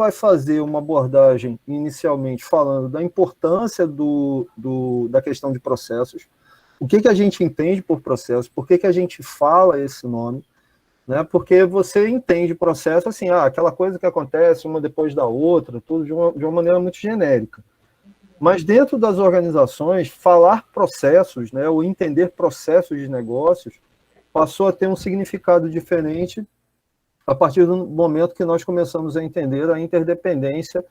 vai fazer uma abordagem inicialmente falando da importância da questão de processos, o que a gente entende por processo, por que a gente fala esse nome, né? Porque você entende processo assim, aquela coisa que acontece uma depois da outra, tudo de uma maneira muito genérica. Mas dentro das organizações, falar processos, né, ou entender processos de negócios, passou a ter um significado diferente a partir do momento que nós começamos a entender a interdependência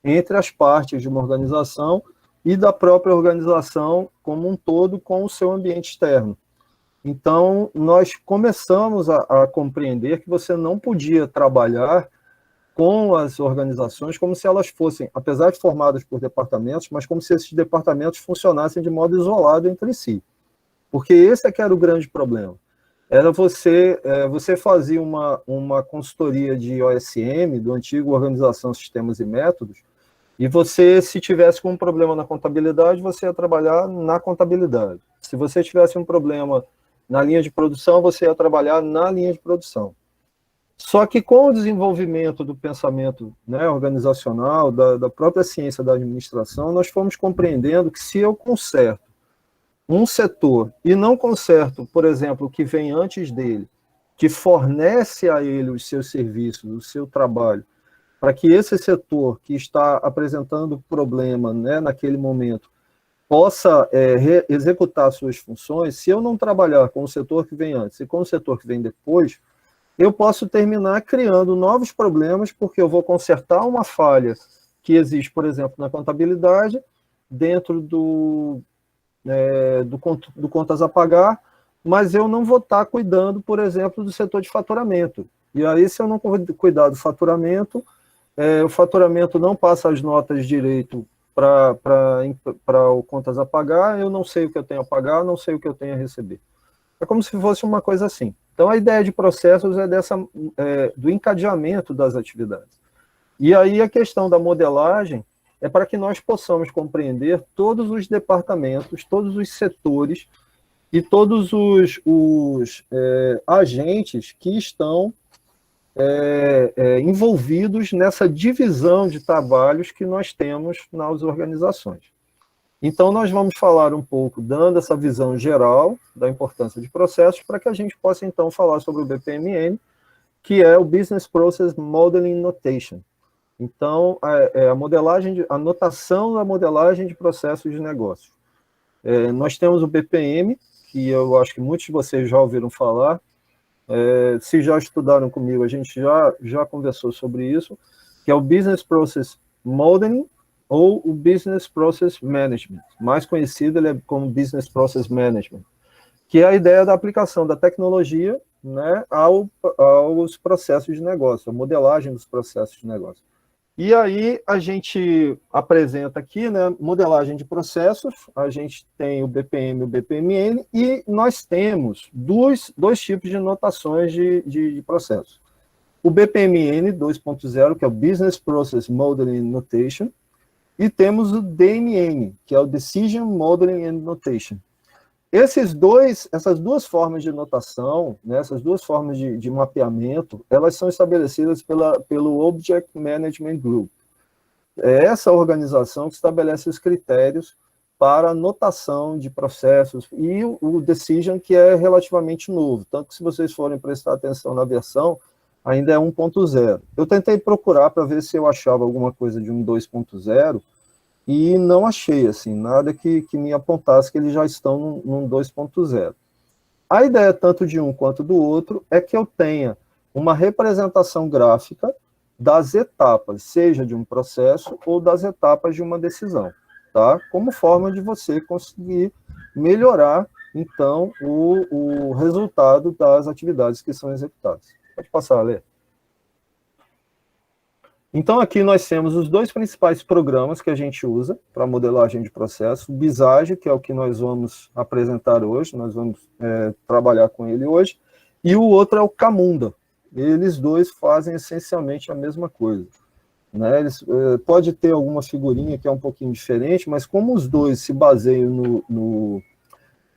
entre as partes de uma organização e da própria organização como um todo com o seu ambiente externo. Então, nós começamos a compreender que você não podia trabalhar com as organizações como se elas fossem, apesar de formadas por departamentos, mas como se esses departamentos funcionassem de modo isolado entre si. Porque esse é que era o grande problema. Era você fazia uma consultoria de OSM, do antigo Organização, Sistemas e Métodos, e você, se tivesse um problema na contabilidade, você ia trabalhar na contabilidade. Se você tivesse um problema na linha de produção, você ia trabalhar na linha de produção. Só que com o desenvolvimento do pensamento, né, organizacional, da própria ciência da administração, nós fomos compreendendo que se eu conserto um setor e não conserto, por exemplo, o que vem antes dele, que fornece a ele os seus serviços, o seu trabalho, para que esse setor que está apresentando problema, né, naquele momento, possa executar suas funções, se eu não trabalhar com o setor que vem antes e com o setor que vem depois, eu posso terminar criando novos problemas, porque eu vou consertar uma falha que existe, por exemplo, na contabilidade, dentro do contas a pagar, mas eu não vou estar cuidando, por exemplo, do setor de faturamento. E aí, se eu não cuidar do faturamento, o faturamento não passa as notas direito para o contas a pagar, eu não sei o que eu tenho a pagar, não sei o que eu tenho a receber. É como se fosse uma coisa assim. Então, a ideia de processos é do encadeamento das atividades. E aí, a questão da modelagem é para que nós possamos compreender todos os departamentos, todos os setores e todos os agentes que estão envolvidos nessa divisão de trabalhos que nós temos nas organizações. Então, nós vamos falar um pouco, dando essa visão geral da importância de processos, para que a gente possa, então, falar sobre o BPMN, que é o Business Process Modeling Notation. Então, a notação da modelagem de processos de negócio. Nós temos o BPM, que eu acho que muitos de vocês já ouviram falar. Se já estudaram comigo, a gente já conversou sobre isso, que é o Business Process Modeling, ou o Business Process Management. Mais conhecido ele é como Business Process Management, que é a ideia da aplicação da tecnologia, né, aos processos de negócio, a modelagem dos processos de negócio. E aí a gente apresenta aqui, né, modelagem de processos, a gente tem o BPM e o BPMN, e nós temos dois tipos de notações de processos. O BPMN 2.0, que é o Business Process Modeling Notation, e temos o DMN, que é o Decision Modeling and Notation. Essas duas formas de notação, né, essas duas formas de mapeamento, elas são estabelecidas pelo Object Management Group. É essa organização que estabelece os critérios para a notação de processos, e o Decision, que é relativamente novo, tanto que se vocês forem prestar atenção na versão, ainda é 1.0. Eu tentei procurar para ver se eu achava alguma coisa de um 2.0, e não achei, assim, nada que me apontasse que eles já estão num 2.0. A ideia, tanto de um quanto do outro, é que eu tenha uma representação gráfica das etapas, seja de um processo ou das etapas de uma decisão, tá? Como forma de você conseguir melhorar, então, o resultado das atividades que são executadas. Pode passar, Lê. Então, aqui nós temos os dois principais programas que a gente usa para modelagem de processo. O Visage, que é o que nós vamos apresentar hoje, nós vamos trabalhar com ele hoje, e o outro é o Camunda. Eles dois fazem essencialmente a mesma coisa, né? Pode ter alguma figurinha que é um pouquinho diferente, mas como os dois se baseiam no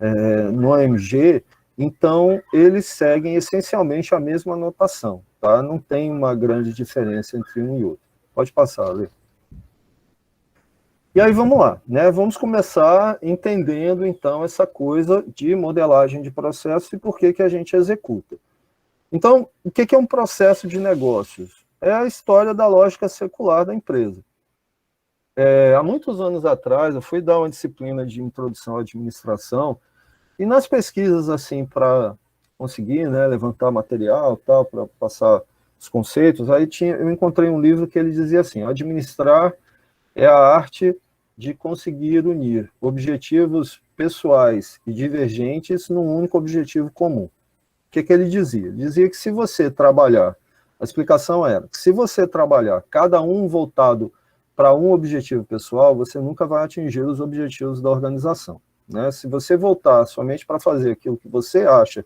OMG, então eles seguem essencialmente a mesma notação, tá? Não tem uma grande diferença entre um e outro. Pode passar, Lê. E aí vamos lá, né? Vamos começar entendendo, então, essa coisa de modelagem de processo e por que que a gente executa. Então, o que que é um processo de negócios? É a história da lógica secular da empresa. Há muitos anos atrás, eu fui dar uma disciplina de introdução à administração, e nas pesquisas, assim, para conseguir, né, levantar material, tal, para passar os conceitos, aí eu encontrei um livro que ele dizia assim: administrar é a arte de conseguir unir objetivos pessoais e divergentes num único objetivo comum. O que que ele dizia? Ele dizia que se você trabalhar, a explicação era que se você trabalhar cada um voltado para um objetivo pessoal, você nunca vai atingir os objetivos da organização, né? Se você voltar somente para fazer aquilo que você acha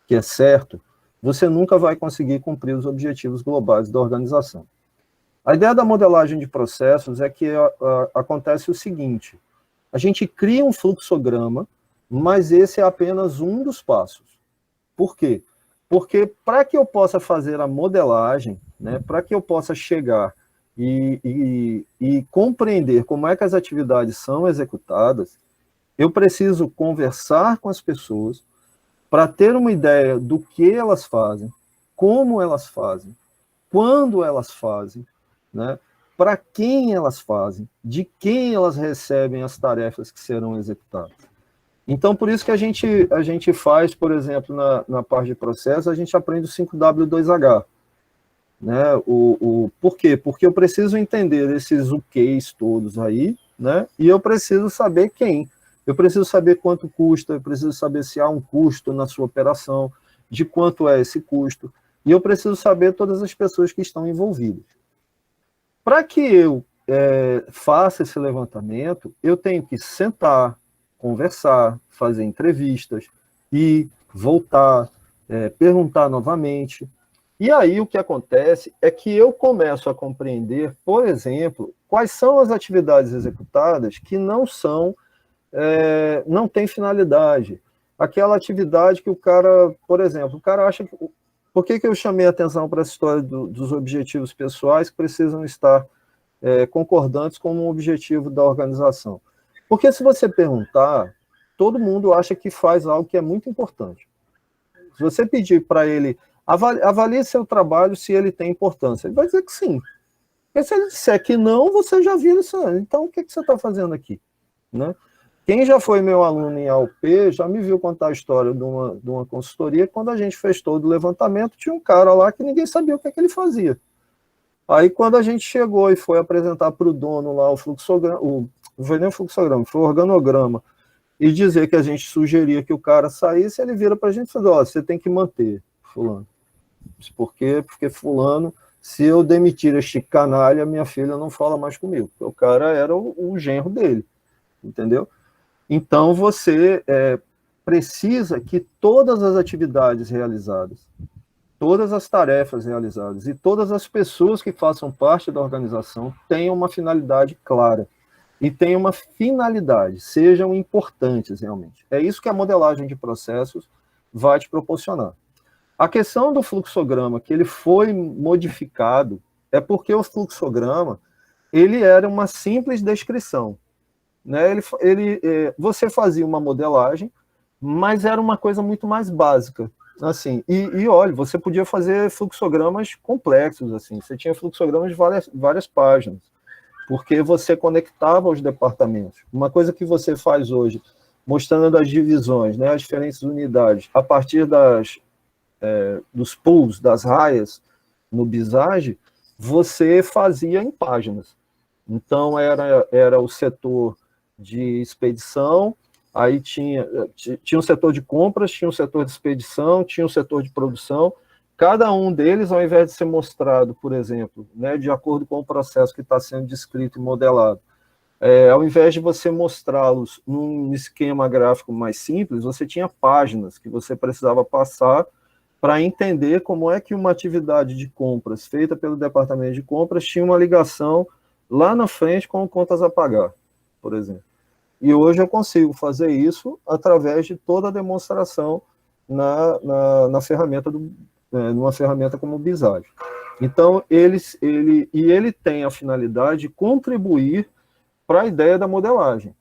que é certo, você nunca vai conseguir cumprir os objetivos globais da organização. A ideia da modelagem de processos é que acontece o seguinte: a gente cria um fluxograma, mas esse é apenas um dos passos. Por quê? Porque para que eu possa fazer a modelagem, né, para que eu possa chegar e compreender como é que as atividades são executadas, eu preciso conversar com as pessoas para ter uma ideia do que elas fazem, como elas fazem, quando elas fazem, né, para quem elas fazem, de quem elas recebem as tarefas que serão executadas. Então, por isso que a gente faz, por exemplo, na parte de processo, a gente aprende o 5W2H. Né? Por quê? Porque eu preciso entender esses UQs todos aí, né? E eu preciso saber quem. Eu preciso saber quanto custa, eu preciso saber se há um custo na sua operação, de quanto é esse custo, e eu preciso saber todas as pessoas que estão envolvidas. Para que eu faça esse levantamento, eu tenho que sentar, conversar, fazer entrevistas, ir, voltar, perguntar novamente. E aí o que acontece é que eu começo a compreender, por exemplo, quais são as atividades executadas que não têm finalidade. Aquela atividade que o cara, por exemplo, o cara acha que... Por que eu chamei a atenção para essa história dos objetivos pessoais que precisam estar concordantes com o objetivo da organização? Porque se você perguntar, todo mundo acha que faz algo que é muito importante. Se você pedir para ele, avalie seu trabalho se ele tem importância, ele vai dizer que sim. Porque se ele disser que não, você já viu isso. Então, o que você está fazendo aqui? Né? Quem já foi meu aluno em AUP já me viu contar a história de uma consultoria. Quando a gente fez todo o levantamento, tinha um cara lá que ninguém sabia o que ele fazia. Aí, quando a gente chegou e foi apresentar para o dono lá o fluxograma, não foi nem o fluxograma, foi o organograma, e dizer que a gente sugeria que o cara saísse, ele vira para a gente e falou: ó, você tem que manter fulano. Por quê? Porque fulano, se eu demitir este canalha, minha filha não fala mais comigo. Porque o cara era o genro dele, entendeu? Então, você precisa que todas as atividades realizadas, todas as tarefas realizadas e todas as pessoas que façam parte da organização tenham uma finalidade clara. E tenham uma finalidade, sejam importantes realmente. É isso que a modelagem de processos vai te proporcionar. A questão do fluxograma, que ele foi modificado, é porque o fluxograma ele era uma simples descrição. Né? Você fazia uma modelagem, mas era uma coisa muito mais básica. Assim, olha, você podia fazer fluxogramas complexos, assim, você tinha fluxogramas de várias páginas, porque você conectava os departamentos. Uma coisa que você faz hoje, mostrando as divisões, né, as diferentes unidades, a partir dos pools, das raias, no Visage, você fazia em páginas. Então, era o setor de expedição, aí tinha um setor de compras, tinha um setor de expedição, tinha um setor de produção. Cada um deles, ao invés de ser mostrado, por exemplo, né, de acordo com o processo que está sendo descrito e modelado, ao invés de você mostrá-los num esquema gráfico mais simples, você tinha páginas que você precisava passar para entender como é que uma atividade de compras feita pelo departamento de compras tinha uma ligação lá na frente com contas a pagar, por exemplo. E hoje eu consigo fazer isso através de toda a demonstração na ferramenta numa ferramenta como o Visage. Então, ele tem a finalidade de contribuir para a ideia da modelagem.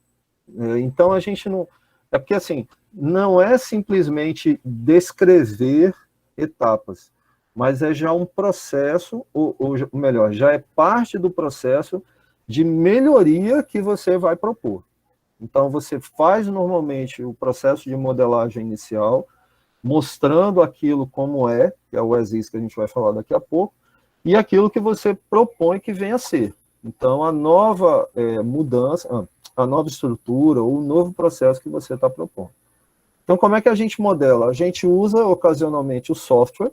Então, a gente não... É porque, assim, não é simplesmente descrever etapas, mas é já um processo, ou melhor, já é parte do processo de melhoria que você vai propor. Então, você faz normalmente o processo de modelagem inicial, mostrando aquilo como é, que é o ESIS que a gente vai falar daqui a pouco, e aquilo que você propõe que venha a ser. Então, a nova mudança, a nova estrutura, ou o novo processo que você está propondo. Então, como é que a gente modela? A gente usa ocasionalmente o software,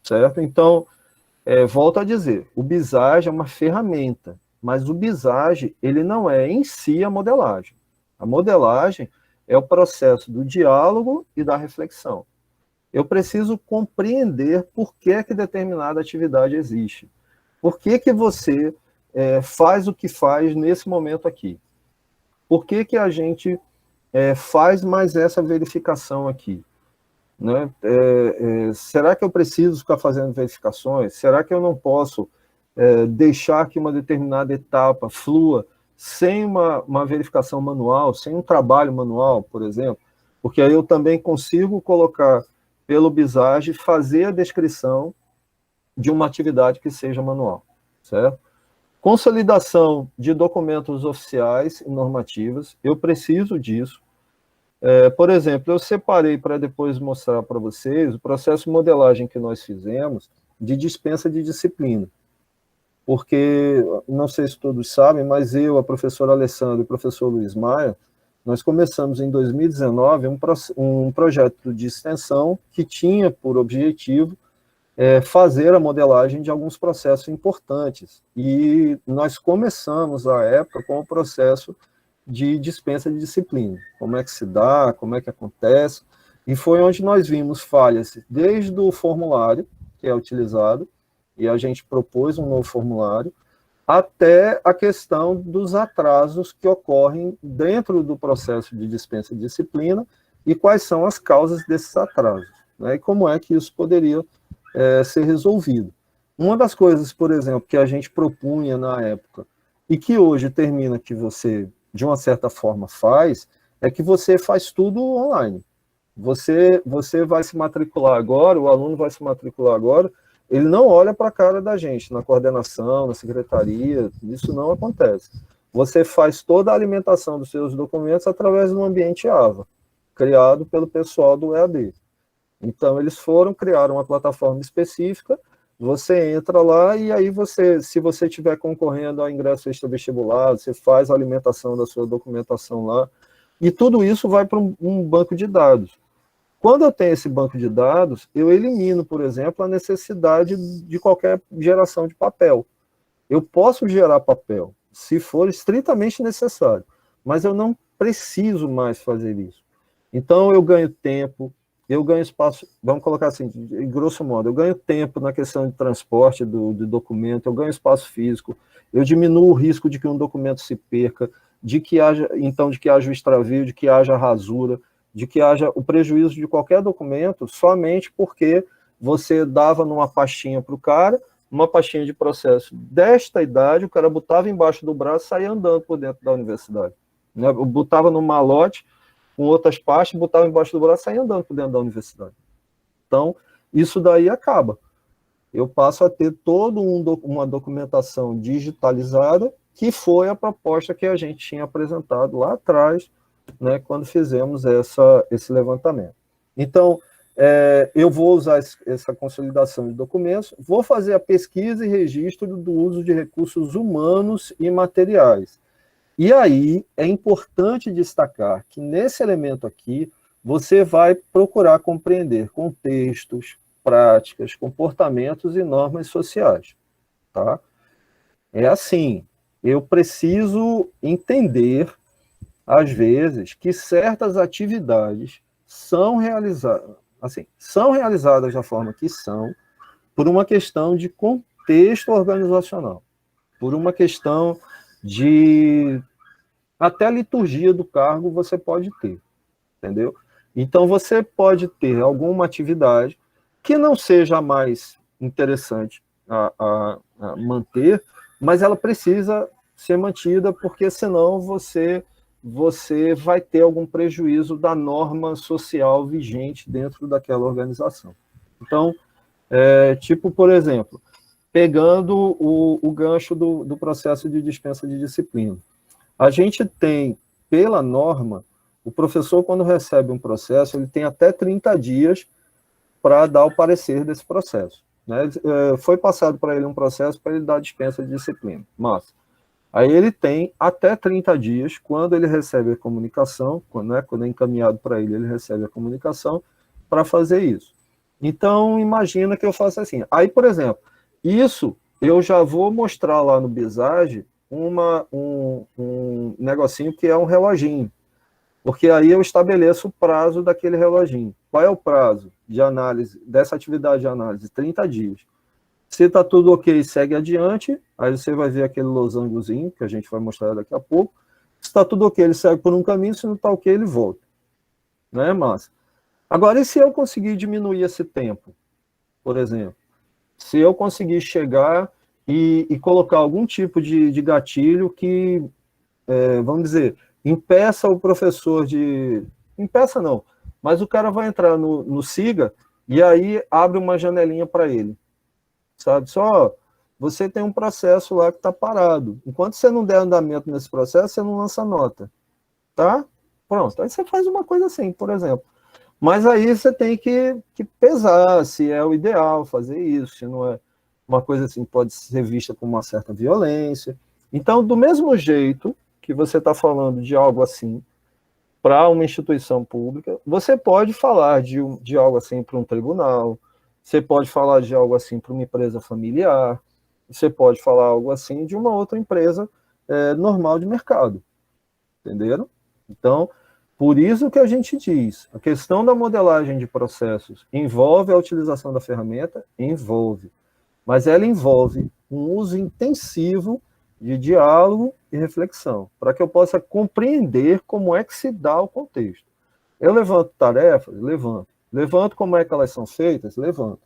certo? Então, volto a dizer, o Visage é uma ferramenta, mas o Visage, ele não é em si a modelagem. A modelagem é o processo do diálogo e da reflexão. Eu preciso compreender por que determinada atividade existe. Por que você faz o que faz nesse momento aqui? Por que a gente faz mais essa verificação aqui? Né? Será que eu preciso ficar fazendo verificações? Será que eu não posso deixar que uma determinada etapa flua sem uma verificação manual, sem um trabalho manual, por exemplo? Porque aí eu também consigo colocar pelo Visage, fazer a descrição de uma atividade que seja manual, certo? Consolidação de documentos oficiais e normativas, eu preciso disso. Por exemplo, eu separei para depois mostrar para vocês o processo de modelagem que nós fizemos de dispensa de disciplina. Porque, não sei se todos sabem, mas eu, a professora Alessandra e o professor Luiz Maia, nós começamos em 2019 um projeto de extensão que tinha por objetivo fazer a modelagem de alguns processos importantes. E nós começamos, à época, com o processo de dispensa de disciplina. Como é que se dá, como é que acontece. E foi onde nós vimos falhas, desde o formulário que é utilizado, e a gente propôs um novo formulário, até a questão dos atrasos que ocorrem dentro do processo de dispensa de disciplina e quais são as causas desses atrasos, né, e como é que isso poderia ser resolvido. Uma das coisas, por exemplo, que a gente propunha na época, e que hoje termina que você, de uma certa forma, faz, é que você faz tudo online. Você vai se matricular agora, o aluno vai se matricular agora, ele não olha para a cara da gente, na coordenação, na secretaria, isso não acontece. Você faz toda a alimentação dos seus documentos através de um ambiente AVA, criado pelo pessoal do EAD. Então, eles criaram uma plataforma específica, você entra lá e aí se você estiver concorrendo a ingresso extra-vestibular, você faz a alimentação da sua documentação lá, e tudo isso vai para um banco de dados. Quando eu tenho esse banco de dados, eu elimino, por exemplo, a necessidade de qualquer geração de papel. Eu posso gerar papel, se for estritamente necessário, mas eu não preciso mais fazer isso. Então, eu ganho tempo, eu ganho espaço, vamos colocar assim, de grosso modo, eu ganho tempo na questão de transporte do documento, eu ganho espaço físico, eu diminuo o risco de que um documento se perca, de que haja o extravio, de que haja rasura, de que haja o prejuízo de qualquer documento somente porque você dava numa pastinha para o cara, uma pastinha de processo desta idade, o cara botava embaixo do braço e saía andando por dentro da universidade. Né? Botava no malote, com outras pastas, botava embaixo do braço e saía andando por dentro da universidade. Então, isso daí acaba. Eu passo a ter toda uma documentação digitalizada, que foi a proposta que a gente tinha apresentado lá atrás, né, quando fizemos esse levantamento. Então, eu vou usar essa consolidação de documentos, vou fazer a pesquisa e registro do uso de recursos humanos e materiais. E aí, é importante destacar que nesse elemento aqui, você vai procurar compreender contextos, práticas, comportamentos e normas sociais. Tá? É assim, eu preciso entender, às vezes, que certas atividades são realizadas da forma que são, por uma questão de contexto organizacional, por uma questão de... Até a liturgia do cargo você pode ter, entendeu? Então, você pode ter alguma atividade que não seja a mais interessante, a manter, mas ela precisa ser mantida, porque senão você vai ter algum prejuízo da norma social vigente dentro daquela organização. Então, tipo, por exemplo, pegando o gancho do processo de dispensa de disciplina. A gente tem, pela norma, o professor, quando recebe um processo, ele tem até 30 dias para dar o parecer desse processo. Né? Foi passado para ele um processo para ele dar dispensa de disciplina. Mas aí ele tem até 30 dias, quando ele recebe a comunicação, quando é encaminhado para ele, ele recebe a comunicação, para fazer isso. Então, imagina que eu faça assim. Aí, por exemplo, isso eu já vou mostrar lá no Bizage um negocinho que é um reloginho. Porque aí eu estabeleço o prazo daquele reloginho. Qual é o prazo de análise, dessa atividade de análise? 30 dias. Se está tudo ok, segue adiante, aí você vai ver aquele losangozinho, que a gente vai mostrar daqui a pouco. Se está tudo ok, ele segue por um caminho, se não está ok, ele volta. Não é massa? Agora, e se eu conseguir diminuir esse tempo, por exemplo? Se eu conseguir chegar e colocar algum tipo de gatilho que, vamos dizer, impeça o professor de... Impeça não, mas o cara vai entrar no SIGA e aí abre uma janelinha para ele. Sabe? Só você tem um processo lá que está parado. Enquanto você não der andamento nesse processo, você não lança nota. Tá? Pronto. Aí você faz uma coisa assim, por exemplo. Mas aí você tem que pesar se é o ideal fazer isso, se não é uma coisa assim, pode ser vista com uma certa violência. Então, do mesmo jeito que você está falando de algo assim para uma instituição pública, você pode falar de algo assim para um tribunal, você pode falar de algo assim para uma empresa familiar, você pode falar algo assim de uma outra empresa normal de mercado. Entenderam? Então, por isso que a gente diz, a questão da modelagem de processos envolve a utilização da ferramenta? Envolve. Mas ela envolve um uso intensivo de diálogo e reflexão, para que eu possa compreender como é que se dá o contexto. Eu levanto tarefas? Levanto. Levanto como é que elas são feitas? Levanto.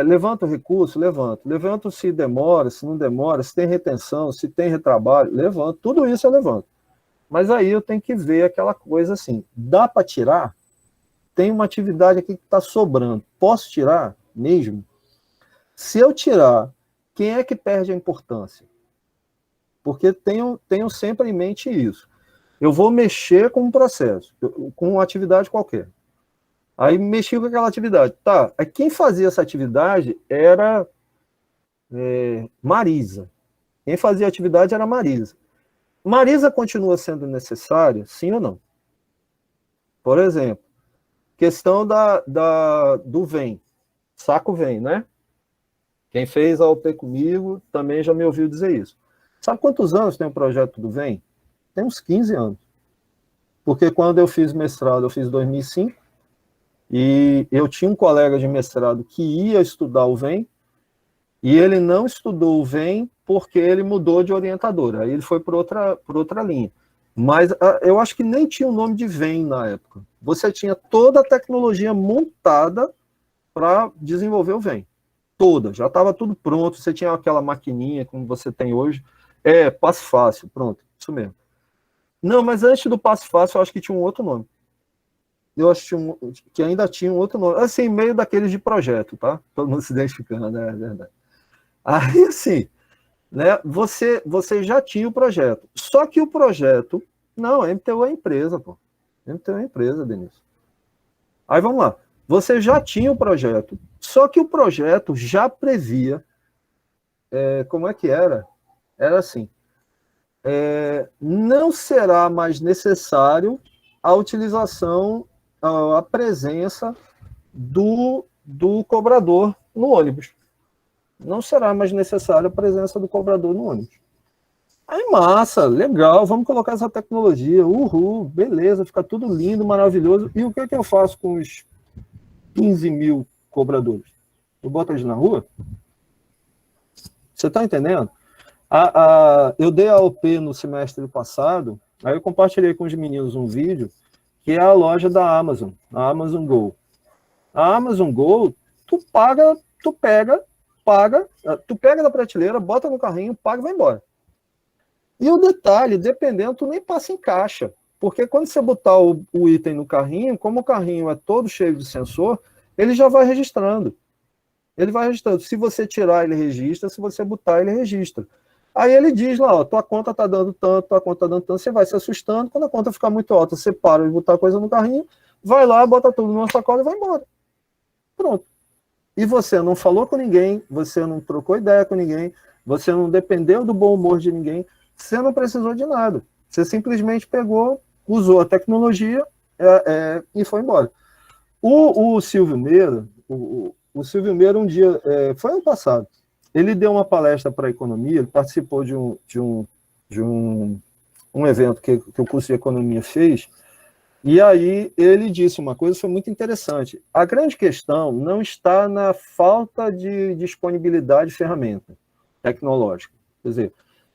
Levanto recurso? Levanto. Levanto se demora, se não demora, se tem retenção, se tem retrabalho? Levanto. Tudo isso eu levanto. Mas aí eu tenho que ver aquela coisa assim, dá para tirar? Tem uma atividade aqui que está sobrando. Posso tirar mesmo? Se eu tirar, quem é que perde a importância? Porque tenho sempre em mente isso. Eu vou mexer com um processo, com uma atividade qualquer. Aí mexi com aquela atividade. Tá, aí quem fazia essa atividade era Marisa. Quem fazia a atividade era Marisa. Marisa continua sendo necessária, sim ou não? Por exemplo, questão do VEM. Saco VEM, né? Quem fez a OP comigo também já me ouviu dizer isso. Sabe quantos anos tem o projeto do VEM? Tem uns 15 anos. Porque quando eu fiz mestrado, eu fiz em 2005, e eu tinha um colega de mestrado que ia estudar o VEM, e ele não estudou o VEM porque ele mudou de orientadora, aí ele foi por outra linha. Mas eu acho que nem tinha o nome de VEM na época. Você tinha toda a tecnologia montada para desenvolver o VEM. Toda, já estava tudo pronto, você tinha aquela maquininha como você tem hoje, passo fácil, pronto, isso mesmo. Não, mas antes do passo fácil, eu acho que tinha um outro nome. Eu acho que ainda tinha um outro nome, assim, meio daqueles de projeto, tá? Todo mundo se identificando, né? É verdade. Aí, assim, né, você já tinha o projeto. Só que o projeto, não, a MTU é empresa, pô. MTU é empresa, Denise. Aí vamos lá. Você já tinha o projeto, só que o projeto já previa, como é que era? Era assim, não será mais necessário a utilização, a presença do cobrador no ônibus. Não será mais necessária a presença do cobrador no ônibus. Aí, massa, legal, vamos colocar essa tecnologia, uhul, beleza, fica tudo lindo, maravilhoso. E o que é que eu faço com os 15 mil cobradores? Eu boto eles na rua? Você está entendendo? Eu dei a OP no semestre passado, aí eu compartilhei com os meninos um vídeo, que é a loja da Amazon, a Amazon Go. A Amazon Go, tu pega paga, tu pega da prateleira, bota no carrinho, paga e vai embora. E o detalhe, dependendo, tu nem passa em caixa. Porque quando você botar o item no carrinho, como o carrinho é todo cheio de sensor, ele já vai registrando. Ele vai registrando. Se você tirar, ele registra. Se você botar, ele registra. Aí ele diz lá, ó, tua conta está dando tanto, tua conta está dando tanto. Você vai se assustando. Quando a conta ficar muito alta, você para de botar coisa no carrinho, vai lá, bota tudo numa sacola e vai embora. Pronto. E você não falou com ninguém, você não trocou ideia com ninguém, você não dependeu do bom humor de ninguém, você não precisou de nada. Você simplesmente pegou, usou a tecnologia e foi embora. O Silvio Meira, o Silvio Meira um dia, foi ano passado, ele deu uma palestra para a economia, ele participou de um evento que o curso de economia fez, e aí ele disse uma coisa que foi muito interessante. A grande questão não está na falta de disponibilidade de ferramenta tecnológica. Quer dizer,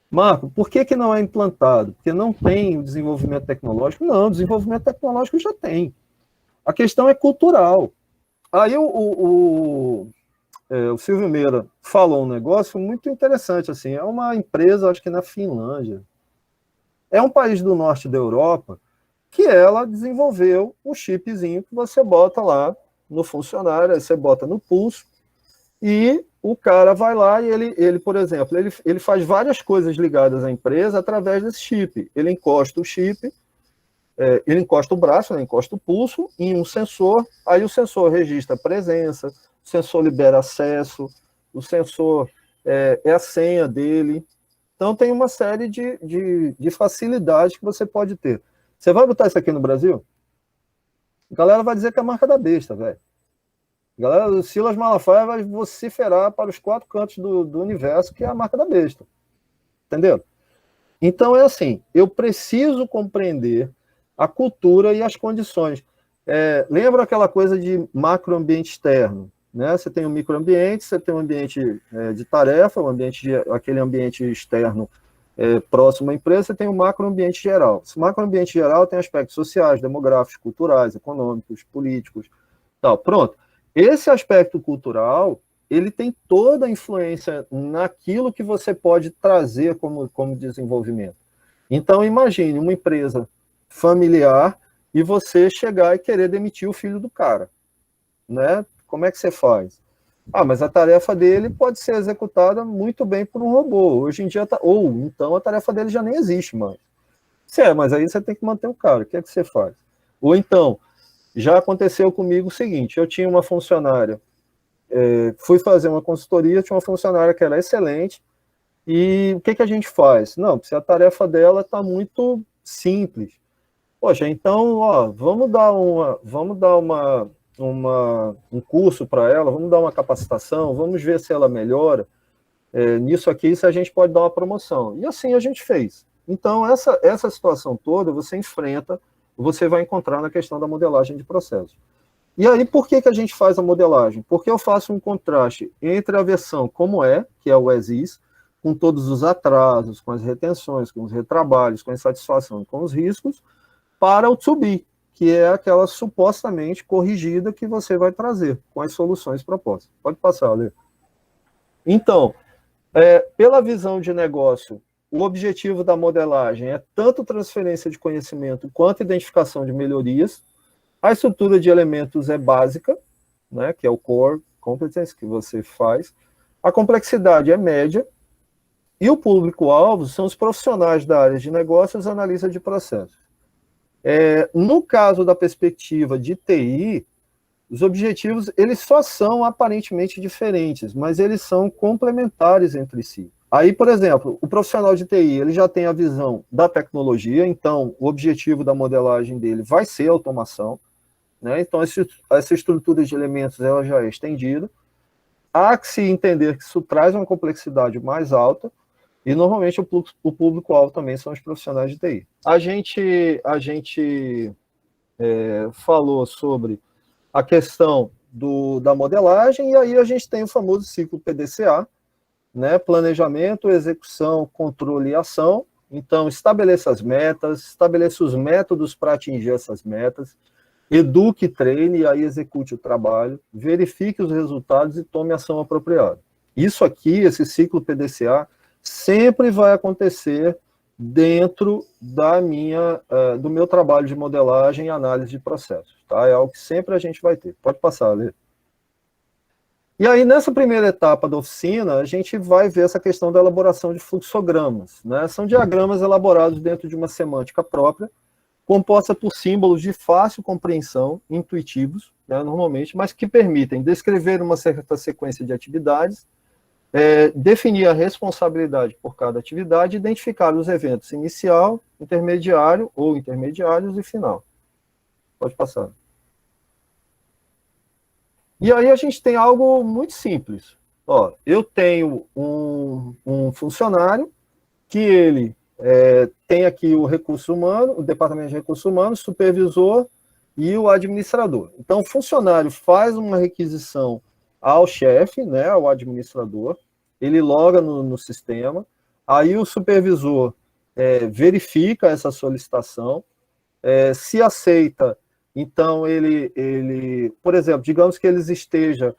Marco, por que não é implantado? Porque não tem o desenvolvimento tecnológico? Não, o desenvolvimento tecnológico já tem. A questão é cultural. Aí o Silvio Meira falou um negócio muito interessante. Assim, é uma empresa, acho que na Finlândia. É um país do norte da Europa que ela desenvolveu um chipzinho que você bota lá no funcionário, aí você bota no pulso, e o cara vai lá e ele por exemplo, ele faz várias coisas ligadas à empresa através desse chip. Ele encosta o chip, ele encosta o braço, né, encosta o pulso em um sensor, aí o sensor registra a presença, o sensor libera acesso, o sensor é a senha dele. Então tem uma série de facilidades que você pode ter. Você vai botar isso aqui no Brasil? A galera vai dizer que é a marca da besta, velho. A galera do Silas Malafaia vai vociferar para os 4 cantos do universo que é a marca da besta. Entendeu? Então é assim, eu preciso compreender a cultura e as condições. Lembra aquela coisa de macroambiente externo? Né? Você tem um microambiente, você tem um ambiente de tarefa, aquele ambiente externo próximo à empresa, você tem o macroambiente geral. Esse macroambiente geral tem aspectos sociais, demográficos, culturais, econômicos, políticos, tal. Pronto. Esse aspecto cultural, ele tem toda a influência naquilo que você pode trazer como desenvolvimento. Então, imagine uma empresa familiar e você chegar e querer demitir o filho do cara. Né? Como é que você faz? Mas a tarefa dele pode ser executada muito bem por um robô. Hoje em dia, ou então a tarefa dele já nem existe mais. Mas aí você tem que manter o cara. O que é que você faz? Ou então, já aconteceu comigo o seguinte, eu tinha uma funcionária, fui fazer uma consultoria, tinha uma funcionária que era excelente, e o que a gente faz? Não, se a tarefa dela está muito simples. Poxa, então, vamos dar um curso para ela, vamos dar uma capacitação, vamos ver se ela melhora. Nisso aqui, se a gente pode dar uma promoção. E assim a gente fez. Então, essa situação toda você enfrenta, você vai encontrar na questão da modelagem de processos. E aí, por que a gente faz a modelagem? Porque eu faço um contraste entre a versão como que é o as is, com todos os atrasos, com as retenções, com os retrabalhos, com a insatisfação, com os riscos, para o to be, que é aquela supostamente corrigida que você vai trazer com as soluções propostas. Pode passar, Lê. Então, pela visão de negócio, o objetivo da modelagem é tanto transferência de conhecimento quanto identificação de melhorias. A estrutura de elementos é básica, né, que é o core competence que você faz. A complexidade é média. E o público-alvo são os profissionais da área de negócios e analista de processos. No caso da perspectiva de TI, os objetivos eles só são aparentemente diferentes, mas eles são complementares entre si. Aí, por exemplo, o profissional de TI ele já tem a visão da tecnologia, então o objetivo da modelagem dele vai ser a automação, né? Então essa estrutura de elementos ela já é estendida. Há que se entender que isso traz uma complexidade mais alta, e normalmente o público-alvo também são os profissionais de TI. A gente falou sobre a questão da modelagem, e aí a gente tem o famoso ciclo PDCA, né? Planejamento, execução, controle e ação. Então, estabeleça as metas, estabeleça os métodos para atingir essas metas, eduque, treine e aí execute o trabalho, verifique os resultados e tome ação apropriada. Isso aqui, esse ciclo PDCA, sempre vai acontecer dentro do meu trabalho de modelagem e análise de processos. Tá? É algo que sempre a gente vai ter. Pode passar, Lê. E aí, nessa primeira etapa da oficina, a gente vai ver essa questão da elaboração de fluxogramas. Né? São diagramas elaborados dentro de uma semântica própria, composta por símbolos de fácil compreensão, intuitivos, né, normalmente, mas que permitem descrever uma certa sequência de atividades, definir a responsabilidade por cada atividade, identificar os eventos inicial, intermediário ou intermediários e final. Pode passar. E aí a gente tem algo muito simples. Ó, eu tenho um funcionário que ele tem aqui o recurso humano, o departamento de recursos humanos, supervisor e o administrador. Então, o funcionário faz uma requisição ao chefe, né, ao administrador, ele loga no sistema, aí o supervisor verifica essa solicitação, se aceita, então por exemplo, digamos que eles estejam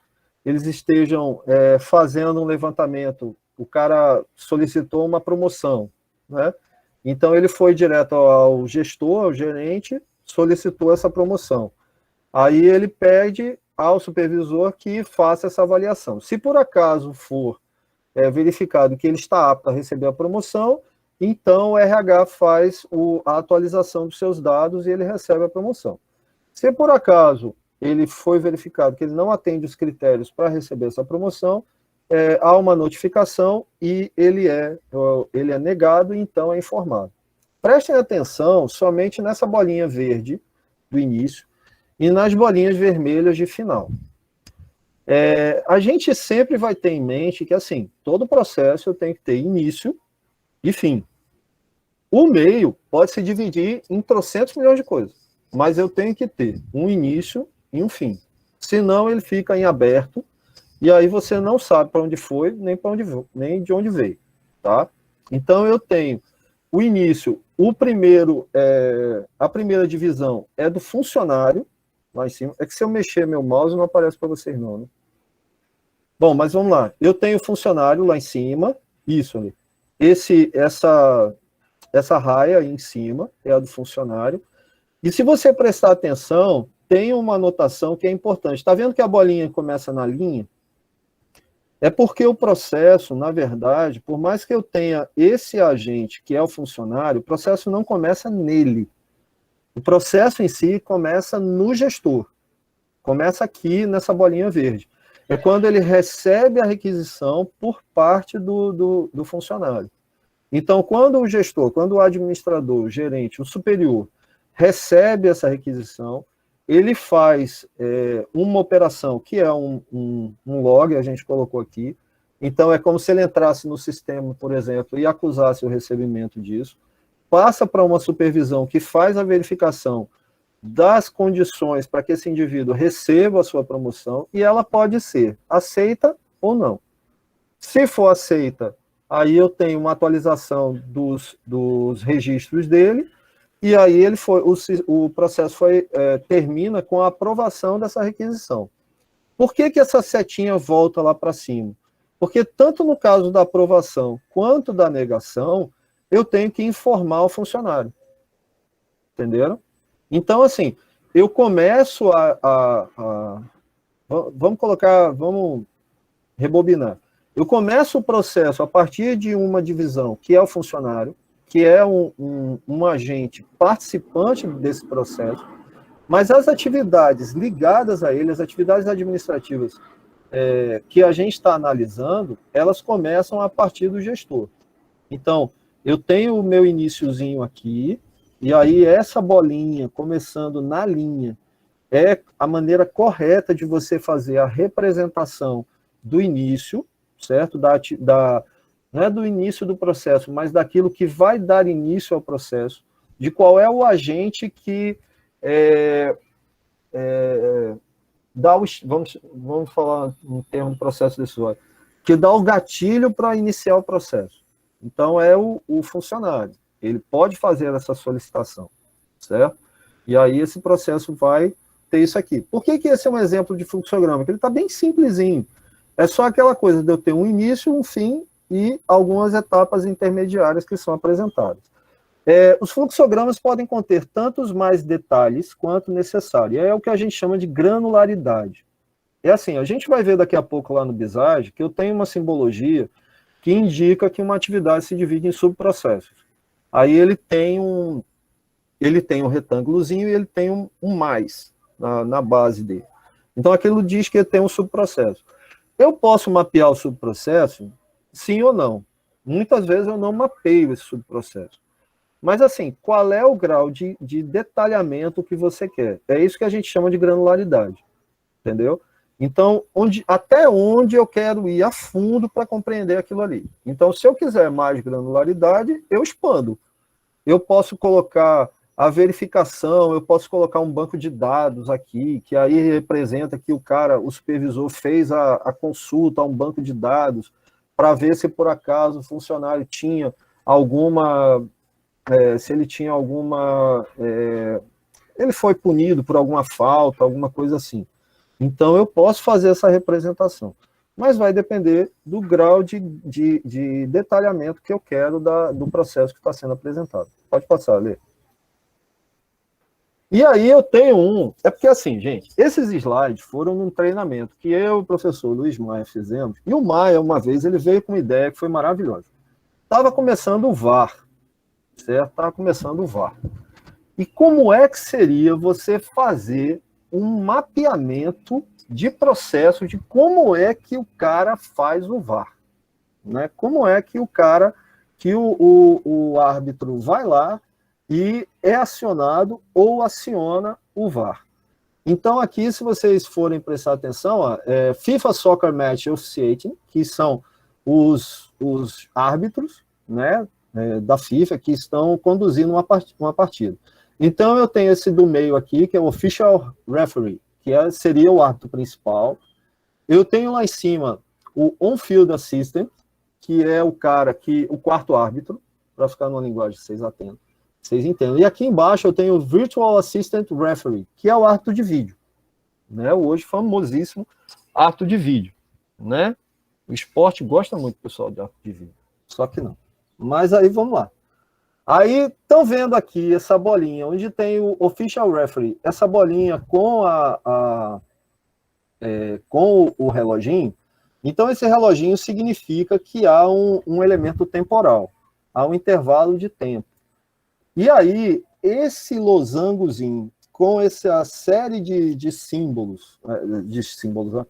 fazendo um levantamento, o cara solicitou uma promoção, né? Então ele foi direto ao gestor, ao gerente, solicitou essa promoção. Aí ele pede ao supervisor que faça essa avaliação. Se por acaso for verificado que ele está apto a receber a promoção, então o RH faz a atualização dos seus dados e ele recebe a promoção. Se por acaso ele foi verificado que ele não atende os critérios para receber essa promoção, há uma notificação e ele é negado e então é informado. Prestem atenção somente nessa bolinha verde do início e nas bolinhas vermelhas de final. A gente sempre vai ter em mente que, assim, todo processo tem que ter início e fim. O meio pode se dividir em trocentos milhões de coisas, mas eu tenho que ter um início e um fim. Senão ele fica em aberto, e aí você não sabe para onde foi, nem de onde veio. Tá? Então eu tenho o início, a primeira divisão é do funcionário, lá em cima. É que se eu mexer meu mouse não aparece para vocês não, né? Bom, mas vamos lá. Eu tenho o funcionário lá em cima, isso ali. Essa raia aí em cima é a do funcionário. E se você prestar atenção, tem uma anotação que é importante. Está vendo que a bolinha começa na linha? É porque o processo, na verdade, por mais que eu tenha esse agente, que é o funcionário, o processo não começa nele. O processo em si começa no gestor. Começa aqui nessa bolinha verde. É quando ele recebe a requisição por parte do funcionário. Então, quando o gestor, quando o administrador, o gerente, o superior, recebe essa requisição, ele faz uma operação que é um log, a gente colocou aqui. Então, é como se ele entrasse no sistema, por exemplo, e acusasse o recebimento disso. Passa para uma supervisão que faz a verificação das condições para que esse indivíduo receba a sua promoção, e ela pode ser aceita ou não. Se for aceita, aí eu tenho uma atualização dos registros dele, e aí o processo termina com a aprovação dessa requisição. Por que essa setinha volta lá para cima? Porque tanto no caso da aprovação quanto da negação, eu tenho que informar o funcionário. Entenderam? Então, assim, eu começo vamos rebobinar. Eu começo o processo a partir de uma divisão, que é o funcionário, que é um agente participante desse processo, mas as atividades ligadas a ele, as atividades administrativas que a gente está analisando, elas começam a partir do gestor. Então, eu tenho o meu iniciozinho aqui, e aí essa bolinha começando na linha é a maneira correta de você fazer a representação do início, certo? Não é do início do processo, mas daquilo que vai dar início ao processo, de qual é o agente que vamos falar um termo do processo decisório, que dá o gatilho para iniciar o processo. Então, é o funcionário. Ele pode fazer essa solicitação, certo? E aí esse processo vai ter isso aqui. Por que esse é um exemplo de fluxograma? Porque ele está bem simplesinho. É só aquela coisa de eu ter um início, um fim e algumas etapas intermediárias que são apresentadas. Os fluxogramas podem conter tantos mais detalhes quanto necessário. É o que a gente chama de granularidade. É assim, a gente vai ver daqui a pouco lá no Visage que eu tenho uma simbologia que indica que uma atividade se divide em subprocessos. Aí ele tem um retângulozinho e ele tem um mais na base dele. Então aquilo diz que ele tem um subprocesso. Eu posso mapear o subprocesso? Sim ou não. Muitas vezes eu não mapeio esse subprocesso. Mas assim, qual é o grau de detalhamento que você quer? É isso que a gente chama de granularidade. Entendeu? Então, até onde eu quero ir a fundo para compreender aquilo ali. Então, se eu quiser mais granularidade, eu expando. Eu posso colocar a verificação, eu posso colocar um banco de dados aqui, que aí representa que o supervisor fez a consulta a um banco de dados para ver se por acaso o funcionário tinha alguma... se ele tinha alguma... ele foi punido por alguma falta, alguma coisa assim. Então, eu posso fazer essa representação, mas vai depender do grau de detalhamento que eu quero do processo que está sendo apresentado. Pode passar, Lê. E aí eu tenho é porque assim, gente, esses slides foram num treinamento que eu e o professor Luiz Maia fizemos, e o Maia, uma vez, ele veio com uma ideia que foi maravilhosa. Estava começando o VAR, certo? Estava começando o VAR. E como é que seria você fazer um mapeamento de processo de como é que o cara faz o VAR, né? Como é que o árbitro vai lá e é acionado ou aciona o VAR. Então aqui, se vocês forem prestar atenção, FIFA Soccer Match Officiating, que são os árbitros, né, da FIFA que estão conduzindo uma partida. Então, eu tenho esse do meio aqui, que é o Official Referee, que seria o árbitro principal. Eu tenho lá em cima o On-Field Assistant, que é o quarto árbitro, para ficar numa linguagem que vocês entendem. E aqui embaixo eu tenho o Virtual Assistant Referee, que é o árbitro de vídeo, né? O hoje famosíssimo árbitro de vídeo, né? O esporte gosta muito, pessoal, de árbitro de vídeo, só que não. Mas aí, vamos lá. Aí, estão vendo aqui essa bolinha, onde tem o Official Referee, essa bolinha com com o reloginho. Então, esse reloginho significa que há um elemento temporal, há um intervalo de tempo. E aí, esse losangozinho, com essa série de símbolos, né?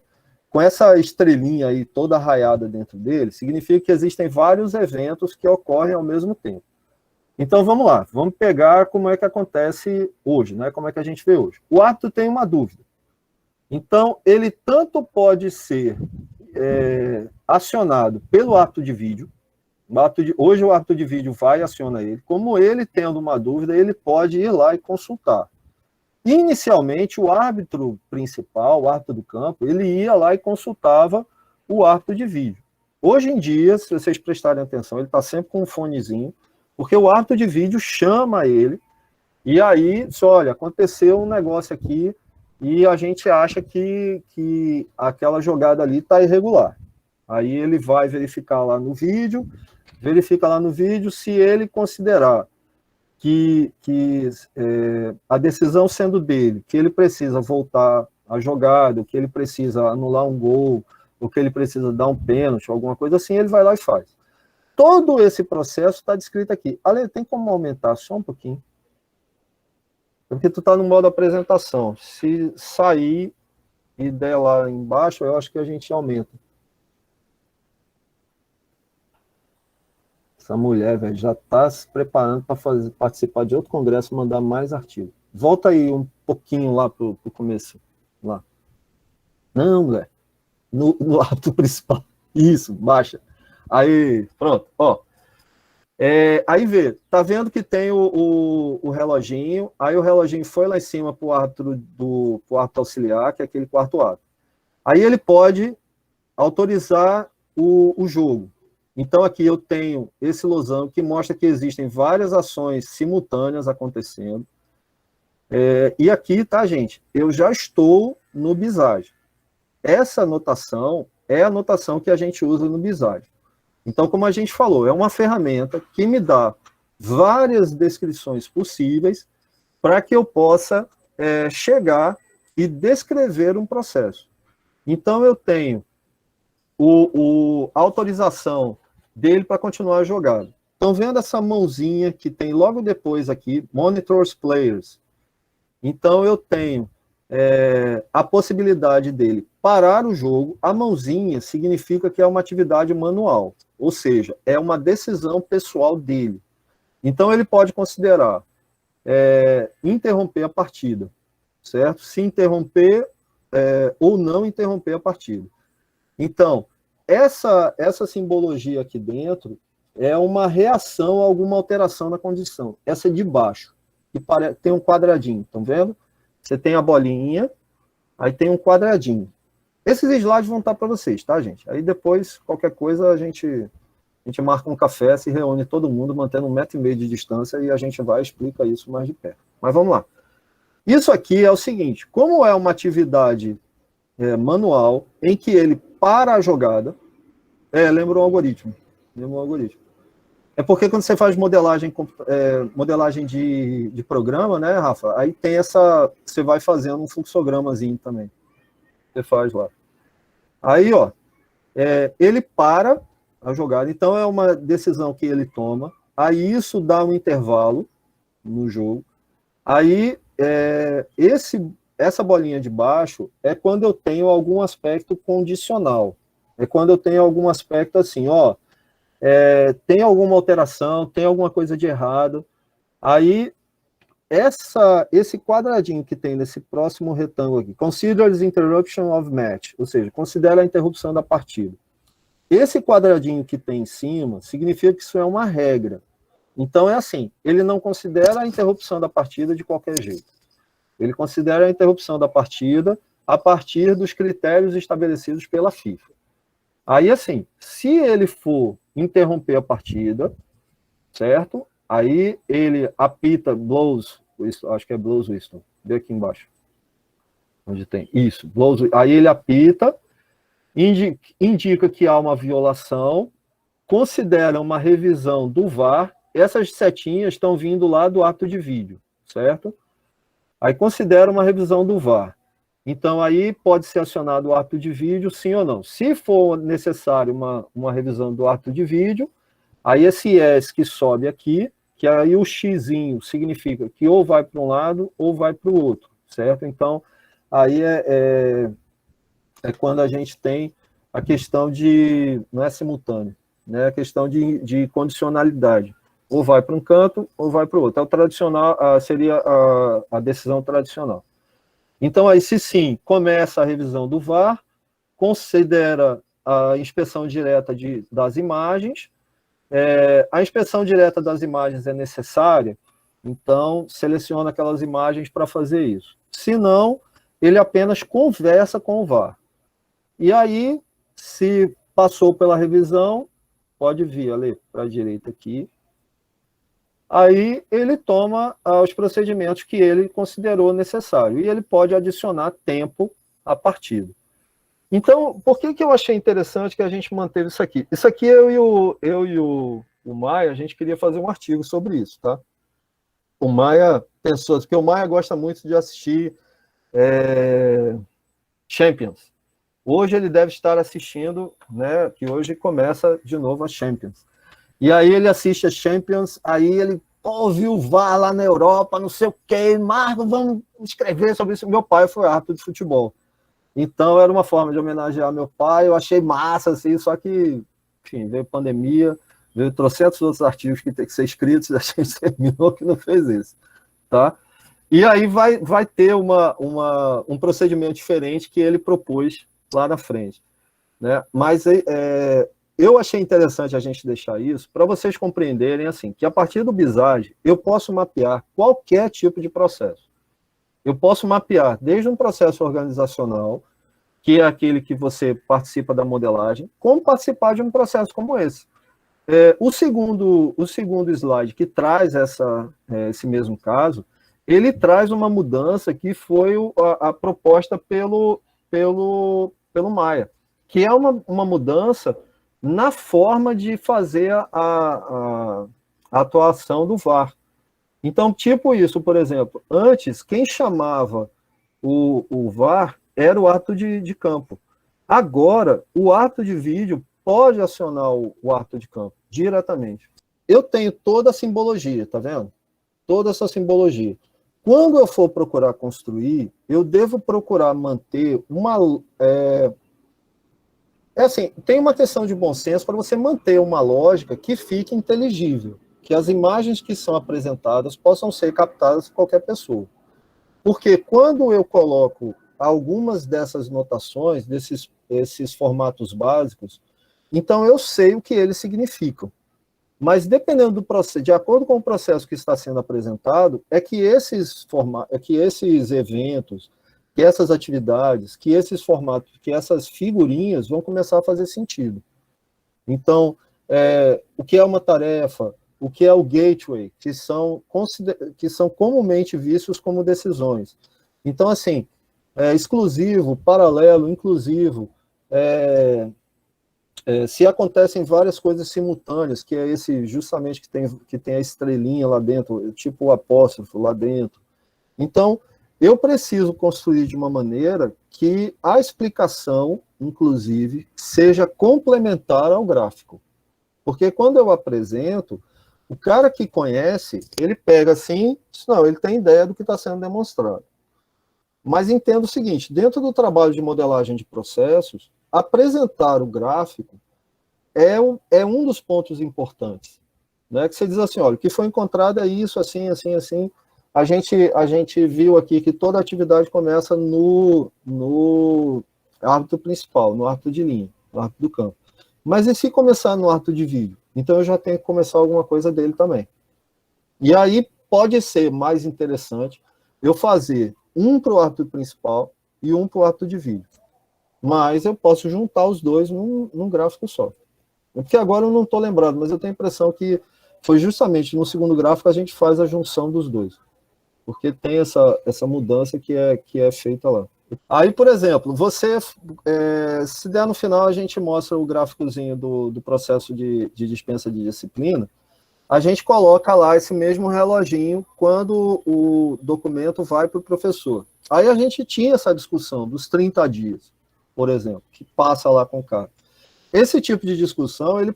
Com essa estrelinha aí toda raiada dentro dele, significa que existem vários eventos que ocorrem ao mesmo tempo. Então, vamos lá, vamos pegar como é que acontece hoje, né? Como é que a gente vê hoje. O árbitro tem uma dúvida. Então, ele tanto pode ser acionado pelo árbitro de vídeo, hoje o árbitro de vídeo vai e aciona ele, como ele tendo uma dúvida, ele pode ir lá e consultar. Inicialmente, o árbitro principal, o árbitro do campo, ele ia lá e consultava o árbitro de vídeo. Hoje em dia, se vocês prestarem atenção, ele está sempre com um fonezinho, porque o árbitro de vídeo chama ele, e aí, olha, aconteceu um negócio aqui, e a gente acha que aquela jogada ali está irregular. Aí ele vai verificar lá no vídeo, se ele considerar que a decisão sendo dele, que ele precisa voltar a jogada, que ele precisa anular um gol, ou que ele precisa dar um pênalti, alguma coisa assim, ele vai lá e faz. Todo esse processo está descrito aqui. Ale, tem como aumentar só um pouquinho? Porque tu está no modo apresentação. Se sair e der lá embaixo, eu acho que a gente aumenta. Essa mulher, velho, já está se preparando para participar de outro congresso e mandar mais artigos. Volta aí um pouquinho lá para o começo. Lá. Não, mulher. No ato principal. Isso, baixa. Aí, pronto, ó. Aí vê, tá vendo que tem o reloginho, aí o reloginho foi lá em cima pro árbitro auxiliar, que é aquele quarto árbitro. Aí ele pode autorizar o jogo. Então aqui eu tenho esse losango que mostra que existem várias ações simultâneas acontecendo. E aqui, tá, gente, eu já estou no Visage. Essa anotação, é a notação que a gente usa no Bizage. Então, como a gente falou, é uma ferramenta que me dá várias descrições possíveis para que eu possa chegar e descrever um processo. Então, eu tenho a autorização dele para continuar a jogada. Estão vendo essa mãozinha que tem logo depois aqui, Monitors Players. Então, eu tenho a possibilidade dele parar o jogo. A mãozinha significa que é uma atividade manual, ou seja, é uma decisão pessoal dele. Então, ele pode considerar interromper a partida, certo? Se interromper ou não interromper a partida. Então, essa simbologia aqui dentro é uma reação a alguma alteração na condição. Essa é de baixo, que tem um quadradinho, estão vendo? Você tem a bolinha, aí tem um quadradinho. Esses slides vão estar para vocês, tá, gente? Aí depois, qualquer coisa, a gente marca um café, se reúne todo mundo, mantendo 1,5 metro de distância, e a gente vai e explica isso mais de perto. Mas vamos lá. Isso aqui é o seguinte, como é uma atividade manual, em que ele para a jogada, lembra um algoritmo. É porque quando você faz modelagem de programa, né, Rafa, aí tem você vai fazendo um fluxogramazinho também. Você faz lá. Aí, ó, ele para a jogada, então é uma decisão que ele toma, aí isso dá um intervalo no jogo, aí essa bolinha de baixo é quando eu tenho algum aspecto condicional, é quando eu tenho algum aspecto assim, ó, tem alguma alteração, tem alguma coisa de errado, aí esse quadradinho que tem nesse próximo retângulo aqui, consider the interruption of match, ou seja, considera a interrupção da partida. Esse quadradinho que tem em cima significa que isso é uma regra. Então é assim, ele não considera a interrupção da partida de qualquer jeito. Ele considera a interrupção da partida a partir dos critérios estabelecidos pela FIFA. Aí assim, se ele for interromper a partida, certo? Aí ele apita, blows, acho que é blows whistle, vê aqui embaixo, onde tem, isso, blows, aí ele apita, indica que há uma violação, considera uma revisão do VAR, essas setinhas estão vindo lá do ato de vídeo, certo? Aí considera uma revisão do VAR. Então aí pode ser acionado o ato de vídeo, sim ou não. Se for necessário uma revisão do ato de vídeo, aí esse S que sobe aqui, que aí o xizinho significa que ou vai para um lado ou vai para o outro, certo? Então aí é quando a gente tem a questão de, não é simultâneo, né? A questão de condicionalidade. Ou vai para um canto ou vai para o outro. É o tradicional, seria a decisão tradicional. Então, aí, se sim, começa a revisão do VAR, considera a inspeção direta das imagens, a inspeção direta das imagens é necessária, então seleciona aquelas imagens para fazer isso. Se não, ele apenas conversa com o VAR. E aí, se passou pela revisão, pode vir ali para a direita aqui, aí ele toma os procedimentos que ele considerou necessário, e ele pode adicionar tempo à partida. Então, por que eu achei interessante que a gente manteve isso aqui? Isso aqui eu e o Maia, a gente queria fazer um artigo sobre isso, tá? O Maia pensou, porque o Maia gosta muito de assistir Champions. Hoje ele deve estar assistindo, né, que hoje começa de novo a Champions. E aí ele assiste a Champions, aí ele viu o VAR lá na Europa, não sei o quê, Marco, vamos escrever sobre isso. Meu pai foi árbitro de futebol. Então era uma forma de homenagear meu pai, eu achei massa, assim, só que, enfim, veio pandemia, veio trocentos outros artigos que tem que ser escritos, e a gente terminou que não fez isso, tá? E aí vai ter um procedimento diferente que ele propôs lá na frente, né? Mas eu achei interessante a gente deixar isso para vocês compreenderem assim, que a partir do Bizage eu posso mapear qualquer tipo de processo. Eu posso mapear desde um processo organizacional, que é aquele que você participa da modelagem, como participar de um processo como esse. O segundo slide que traz esse mesmo caso, ele traz uma mudança que foi a proposta pelo Maia, que é uma mudança na forma de fazer a atuação do VAR. Então, tipo isso, por exemplo, antes, quem chamava o VAR era o árbitro de campo. Agora, o árbitro de vídeo pode acionar o árbitro de campo diretamente. Eu tenho toda a simbologia, tá vendo? Toda essa simbologia. Quando eu for procurar construir, eu devo procurar manter uma... assim, tem uma questão de bom senso para você manter uma lógica que fique inteligível, que as imagens que são apresentadas possam ser captadas por qualquer pessoa. Porque quando eu coloco algumas dessas notações, esses formatos básicos, então eu sei o que eles significam. Mas dependendo do processo, de acordo com o processo que está sendo apresentado, é que esses eventos, que essas atividades, que esses formatos, que essas figurinhas vão começar a fazer sentido. Então, o que é uma tarefa, o que é o gateway, que são comumente vistos como decisões. Então, assim, exclusivo, paralelo, inclusivo, se acontecem várias coisas simultâneas, que é esse justamente que tem a estrelinha lá dentro, tipo o apóstrofo lá dentro. Então, eu preciso construir de uma maneira que a explicação, inclusive, seja complementar ao gráfico. Porque quando eu apresento, o cara que conhece, ele pega assim, não, ele tem ideia do que está sendo demonstrado. Mas entenda o seguinte, dentro do trabalho de modelagem de processos, apresentar o gráfico é um dos pontos importantes. Né? Que você diz assim, olha, o que foi encontrado é isso, assim, assim, assim. A gente viu aqui que toda atividade começa no árbitro principal, no árbitro de linha, no árbitro do campo. Mas e se começar no árbitro de vídeo? Então eu já tenho que começar alguma coisa dele também. E aí pode ser mais interessante eu fazer um para o árbitro principal e um para o árbitro de vídeo. Mas eu posso juntar os dois num gráfico só. Porque agora eu não estou lembrado, mas eu tenho a impressão que foi justamente no segundo gráfico a gente faz a junção dos dois. Porque tem essa mudança que é feita lá. Aí, por exemplo, se der no final, a gente mostra o gráficozinho do processo de dispensa de disciplina, a gente coloca lá esse mesmo reloginho quando o documento vai para o professor. Aí a gente tinha essa discussão dos 30 dias, por exemplo, que passa lá com o cara. Esse tipo de discussão, ele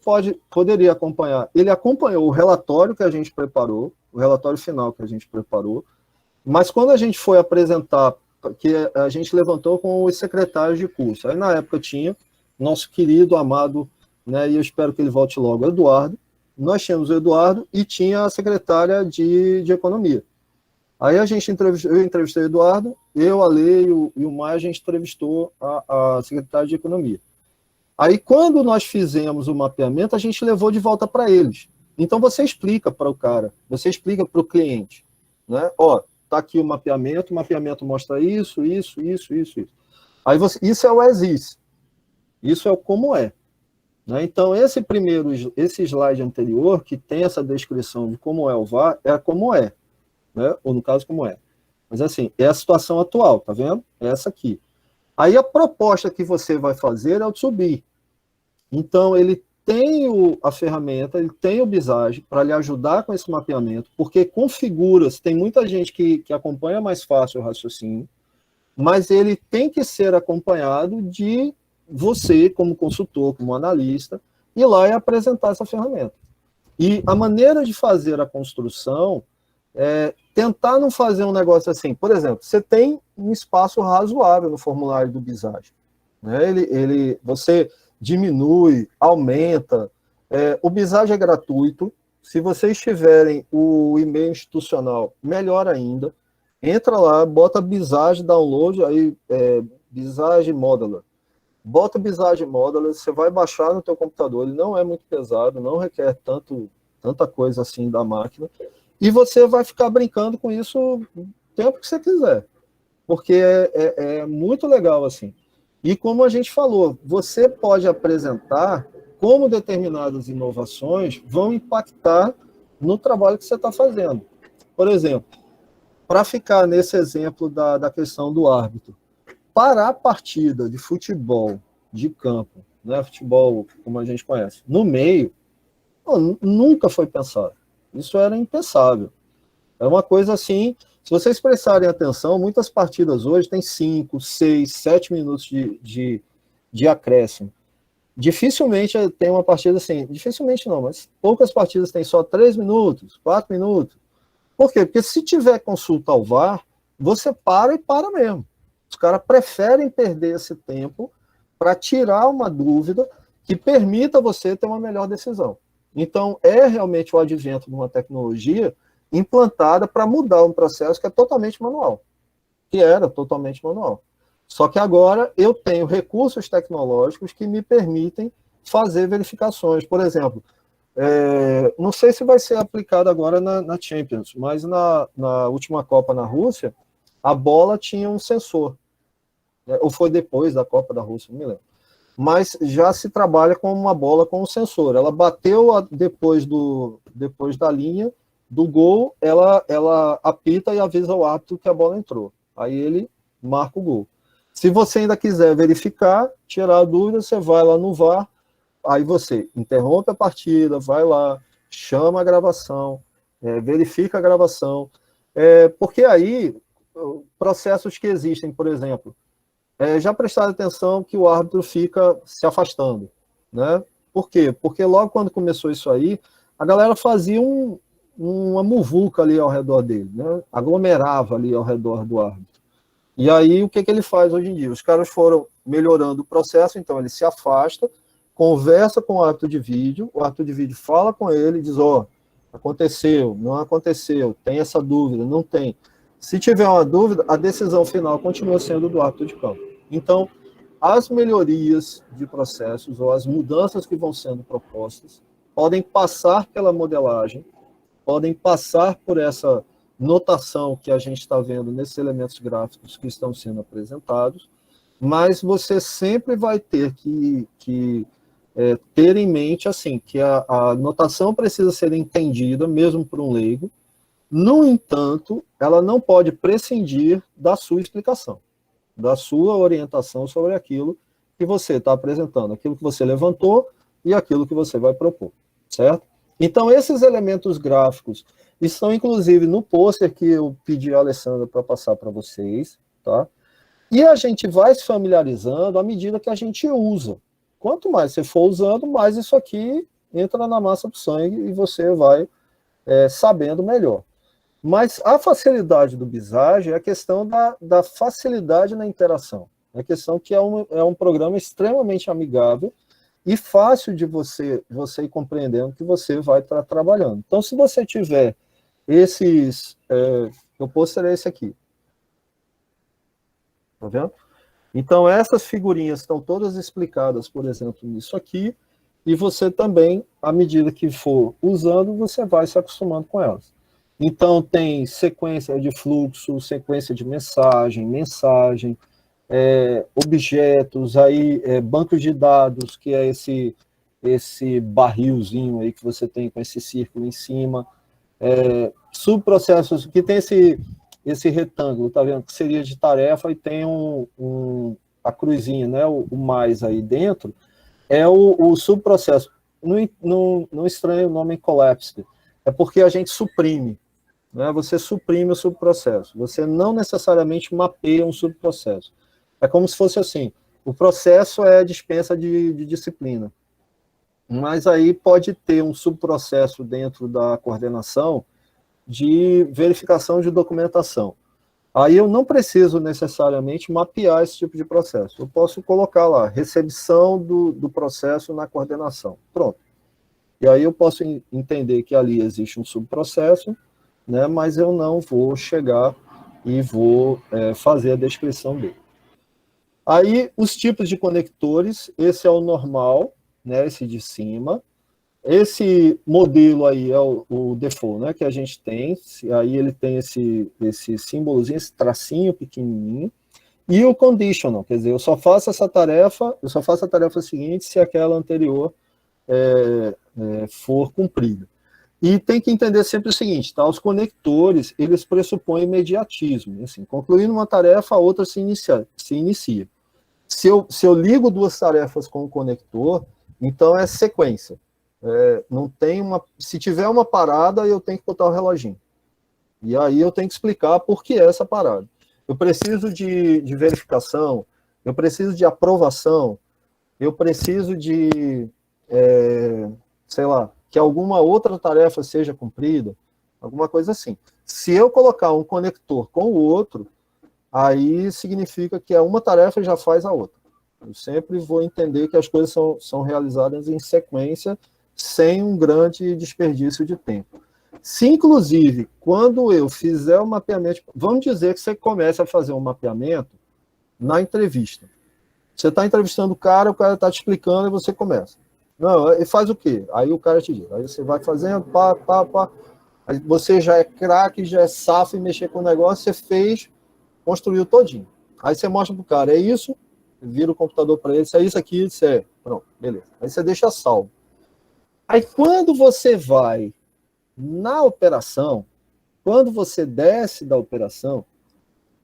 poderia acompanhar. Ele acompanhou o relatório que a gente preparou, o relatório final que a gente preparou, mas quando a gente foi apresentar, que a gente levantou com os secretários de curso, aí na época tinha nosso querido, amado, né, e eu espero que ele volte logo, Eduardo, nós tínhamos o Eduardo e tinha a secretária de Economia. Aí eu entrevistei o Eduardo, a Lei e o Maia, a gente entrevistou a secretária de Economia. Aí, quando nós fizemos o mapeamento, a gente levou de volta para eles. Então, você explica para o cara, você explica para o cliente, né? Ó, tá aqui o mapeamento mostra isso. Aí, isso é o as is, isso é o como é. Né? Então, esse slide anterior, que tem essa descrição de como é o VAR, é como é, né? Ou, no caso, como é. Mas, assim, é a situação atual, tá vendo? É essa aqui. Aí a proposta que você vai fazer é o subir. Então, ele tem a ferramenta, ele tem o Visage para lhe ajudar com esse mapeamento, porque com figuras, tem muita gente que acompanha mais fácil o raciocínio, mas ele tem que ser acompanhado de você, como consultor, como analista, ir lá e apresentar essa ferramenta. E a maneira de fazer a construção tentar não fazer um negócio assim. Por exemplo, você tem um espaço razoável no formulário do Visage. Né? Você diminui, aumenta. O Visage é gratuito. Se vocês tiverem o e-mail institucional, melhor ainda. Entra lá, bota Visage Download, aí Visage Modeler. Bota o Visage Modeler, você vai baixar no teu computador, ele não é muito pesado, não requer tanta coisa assim da máquina. E você vai ficar brincando com isso o tempo que você quiser, porque é muito legal assim. E como a gente falou, você pode apresentar como determinadas inovações vão impactar no trabalho que você está fazendo. Por exemplo, para ficar nesse exemplo da questão do árbitro, parar a partida de futebol de campo, né, futebol como a gente conhece, no meio, nunca foi pensado. Isso era impensável. É uma coisa assim, se vocês prestarem atenção, muitas partidas hoje têm 5, 6, 7 minutos de acréscimo. Dificilmente tem uma partida assim, dificilmente não, mas poucas partidas têm só 3 minutos, 4 minutos. Por quê? Porque se tiver consulta ao VAR, você para e para mesmo. Os caras preferem perder esse tempo para tirar uma dúvida que permita você ter uma melhor decisão. Então, é realmente o advento de uma tecnologia implantada para mudar um processo que é totalmente manual, que era totalmente manual. Só que agora eu tenho recursos tecnológicos que me permitem fazer verificações. Por exemplo, não sei se vai ser aplicado agora na Champions, mas na última Copa na Rússia, a bola tinha um sensor, né? Ou foi depois da Copa da Rússia, não me lembro. Mas já se trabalha com uma bola com um sensor. Ela bateu depois da linha do gol, ela apita e avisa o árbitro que a bola entrou. Aí ele marca o gol. Se você ainda quiser verificar, tirar a dúvida, você vai lá no VAR, aí você interrompe a partida, vai lá, chama a gravação, verifica a gravação, porque aí, processos que existem, por exemplo, já prestaram atenção que o árbitro fica se afastando, né? Por quê? Porque logo quando começou isso aí, a galera fazia uma muvuca ali ao redor dele, né? Aglomerava ali ao redor do árbitro. E aí, o que ele faz hoje em dia? Os caras foram melhorando o processo, então ele se afasta, conversa com o árbitro de vídeo fala com ele, diz, aconteceu, não aconteceu, tem essa dúvida, não tem. Se tiver uma dúvida, a decisão final continua sendo do árbitro de campo. Então, as melhorias de processos ou as mudanças que vão sendo propostas podem passar pela modelagem, podem passar por essa notação que a gente está vendo nesses elementos gráficos que estão sendo apresentados, mas você sempre vai ter que ter em mente assim, que a notação precisa ser entendida, mesmo por um leigo. No entanto, ela não pode prescindir da sua explicação, da sua orientação sobre aquilo que você está apresentando, aquilo que você levantou e aquilo que você vai propor, certo? Então, esses elementos gráficos estão, inclusive, no pôster que eu pedi a Alessandra para passar para vocês, tá? E a gente vai se familiarizando à medida que a gente usa. Quanto mais você for usando, mais isso aqui entra na massa do sangue e você vai sabendo melhor. Mas a facilidade do Visage é a questão da facilidade na interação. É a questão que é um programa extremamente amigável e fácil de você ir compreendendo que você vai estar trabalhando. Então, se você tiver esses... eu posterei esse aqui. Tá vendo? Então, essas figurinhas estão todas explicadas, por exemplo, nisso aqui, e você também, à medida que for usando, você vai se acostumando com elas. Então, tem sequência de fluxo, sequência de mensagem, objetos, aí bancos de dados, que é esse barrilzinho aí que você tem com esse círculo em cima, subprocessos, que tem esse retângulo, tá vendo? Que seria de tarefa e tem a cruzinha, né? O mais aí dentro, é o subprocesso. Não estranha o nome collapse, é porque a gente suprime, né? Você suprime o subprocesso, você não necessariamente mapeia um subprocesso. É como se fosse assim, o processo é a dispensa de disciplina, mas aí pode ter um subprocesso dentro da coordenação de verificação de documentação. Aí eu não preciso necessariamente mapear esse tipo de processo. Eu posso colocar lá, recepção do processo na coordenação. Pronto. E aí eu posso entender que ali existe um subprocesso, né, mas eu não vou chegar e vou fazer a descrição dele. Aí, os tipos de conectores, esse é o normal, né, esse de cima. Esse modelo aí é o default, né, que a gente tem, aí ele tem esse símbolozinho, esse tracinho pequenininho, e o conditional, quer dizer, eu só faço a tarefa seguinte se aquela anterior for cumprida. E tem que entender sempre o seguinte, tá, os conectores, eles pressupõem imediatismo, assim, concluindo uma tarefa, a outra se inicia. Se eu ligo duas tarefas com o conector, então é sequência. Não tem se tiver uma parada, eu tenho que botar o reloginho. E aí eu tenho que explicar por que é essa parada. Eu preciso de verificação, eu preciso de aprovação, eu preciso de, sei lá, que alguma outra tarefa seja cumprida, alguma coisa assim. Se eu colocar um conector com o outro, aí significa que uma tarefa já faz a outra. Eu sempre vou entender que as coisas são realizadas em sequência, sem um grande desperdício de tempo. Se, inclusive, quando eu fizer o mapeamento, vamos dizer que você começa a fazer um mapeamento na entrevista. Você está entrevistando o cara está te explicando e você começa. Não, e faz o quê? Aí o cara te diz. Aí você vai fazendo, pá. Aí você já é craque, já é safo em mexer com o negócio, você fez, construiu todinho. Aí você mostra pro cara, é isso, vira o computador para ele, isso é isso aqui, isso é. Pronto, beleza. Aí você deixa salvo. Aí quando você vai na operação, quando você desce da operação,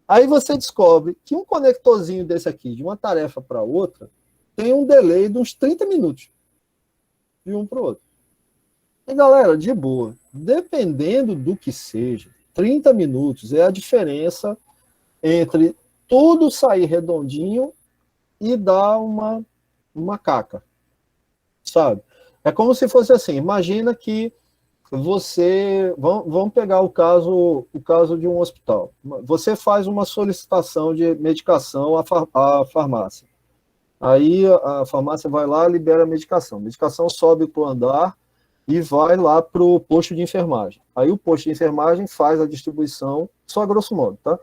aí você descobre que um conectorzinho desse aqui, de uma tarefa para outra, tem um delay de uns 30 minutos de um para o outro. E galera, de boa, dependendo do que seja, 30 minutos é a diferença entre tudo sair redondinho e dar uma caca, sabe? É como se fosse assim, imagina que vamos pegar o caso de um hospital. Você faz uma solicitação de medicação à farmácia. Aí a farmácia vai lá e libera a medicação. A medicação sobe para o andar e vai lá para o posto de enfermagem. Aí o posto de enfermagem faz a distribuição, só grosso modo, tá?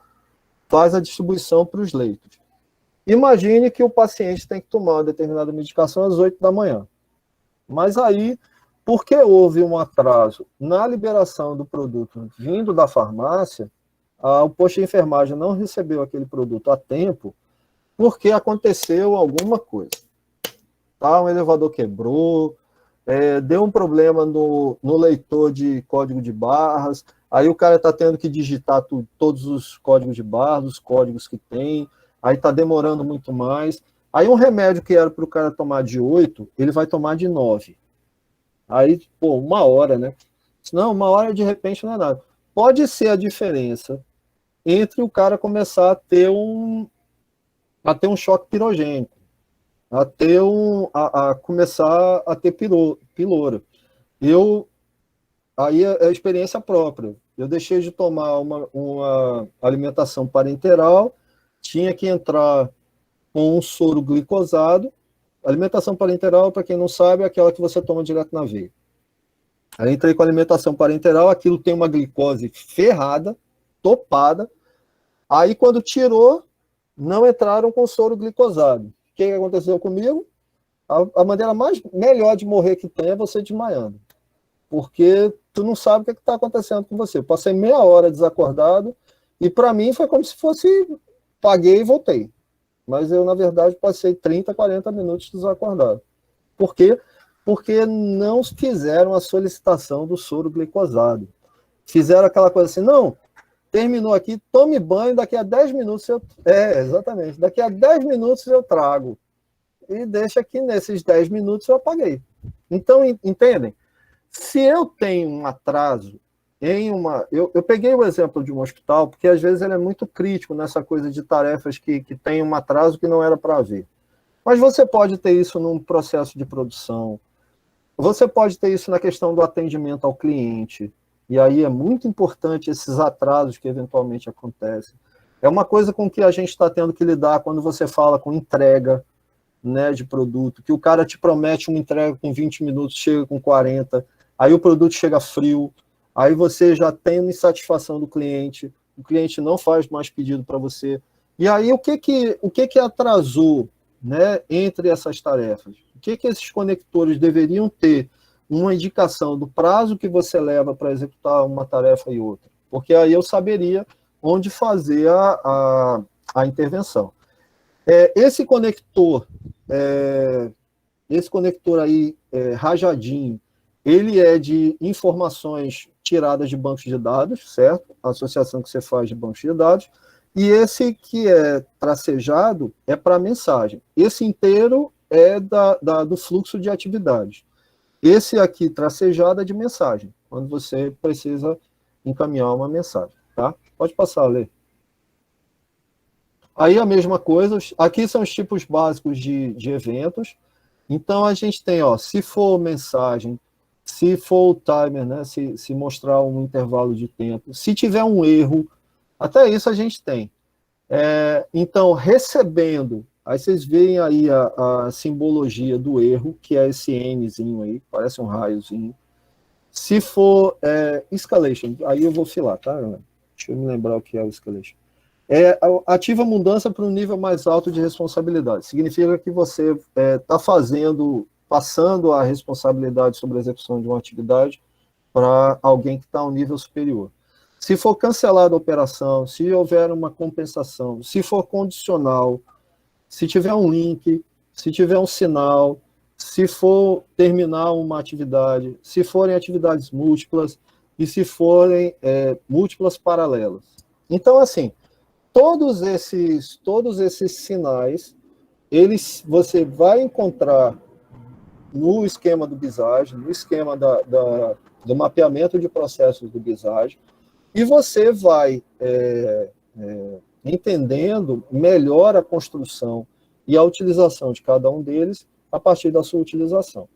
Faz a distribuição para os leitos. Imagine que o paciente tem que tomar uma determinada medicação às 8 da manhã. Mas aí, porque houve um atraso na liberação do produto vindo da farmácia, o posto de enfermagem não recebeu aquele produto a tempo, porque aconteceu alguma coisa. Tá? Um elevador quebrou, deu um problema no leitor de código de barras, aí o cara está tendo que digitar todos os códigos de barras, os códigos que tem, aí está demorando muito mais. Aí um remédio que era para o cara tomar de 8, ele vai tomar de 9. Aí, pô, 1 hora, né? Não, 1 hora de repente não é nada. Pode ser a diferença entre o cara começar a ter um choque pirogênico, a começar a ter pilora. Aí é experiência própria. Eu deixei de tomar uma alimentação parenteral, tinha que entrar com um soro glicosado. Alimentação parenteral, para quem não sabe, é aquela que você toma direto na veia. Aí entrei com alimentação parenteral, aquilo tem uma glicose ferrada, topada. Aí quando tirou, não entraram com soro glicosado. O que aconteceu comigo? A maneira melhor de morrer que tem é você desmaiando. Porque tu não sabe o que está acontecendo com você. Eu passei 30 desacordado e para mim foi como se fosse paguei e voltei. Mas eu, na verdade, passei 30, 40 minutos desacordado. Por quê? Porque não fizeram a solicitação do soro glicosado. Fizeram aquela coisa assim, não, terminou aqui, tome banho, daqui a 10 minutos eu... exatamente, daqui a 10 minutos eu trago. E deixa que nesses 10 minutos eu apaguei. Então, entendem? Se eu tenho um atraso em uma... Eu peguei o exemplo de um hospital, porque às vezes ele é muito crítico nessa coisa de tarefas que tem um atraso que não era para haver. Mas você pode ter isso num processo de produção, você pode ter isso na questão do atendimento ao cliente, e aí é muito importante esses atrasos que eventualmente acontecem. É uma coisa com que a gente está tendo que lidar quando você fala com entrega, né, de produto, que o cara te promete uma entrega com 20 minutos, chega com 40, aí o produto chega frio, aí você já tem uma insatisfação do cliente, o cliente não faz mais pedido para você. E aí o que atrasou, né, entre essas tarefas? O que esses conectores deveriam ter uma indicação do prazo que você leva para executar uma tarefa e outra? Porque aí eu saberia onde fazer a intervenção. Esse conector aí, rajadinho, ele é de informações tiradas de bancos de dados, certo? A associação que você faz de bancos de dados. E esse que é tracejado é para mensagem. Esse inteiro é do fluxo de atividades. Esse aqui tracejado é de mensagem, quando você precisa encaminhar uma mensagem. Tá? Pode passar, Lê. Aí a mesma coisa, aqui são os tipos básicos de eventos. Então a gente tem, ó, se for mensagem, se for o timer, né, se mostrar um intervalo de tempo, se tiver um erro, até isso a gente tem. Então, recebendo, aí vocês veem aí a simbologia do erro, que é esse Nzinho aí, parece um raiozinho. Se for escalation, aí eu vou filar, tá? Deixa eu me lembrar o que é o escalation. Ativa a mudança para um nível mais alto de responsabilidade. Significa que você está passando a responsabilidade sobre a execução de uma atividade para alguém que está a um nível superior. Se for cancelada a operação, se houver uma compensação, se for condicional, se tiver um link, se tiver um sinal, se for terminar uma atividade, se forem atividades múltiplas e se forem múltiplas paralelas. Então, assim, todos esses sinais, você vai encontrar no esquema do Visage, no esquema do mapeamento de processos do Visage, e você vai entendendo melhor a construção e a utilização de cada um deles a partir da sua utilização.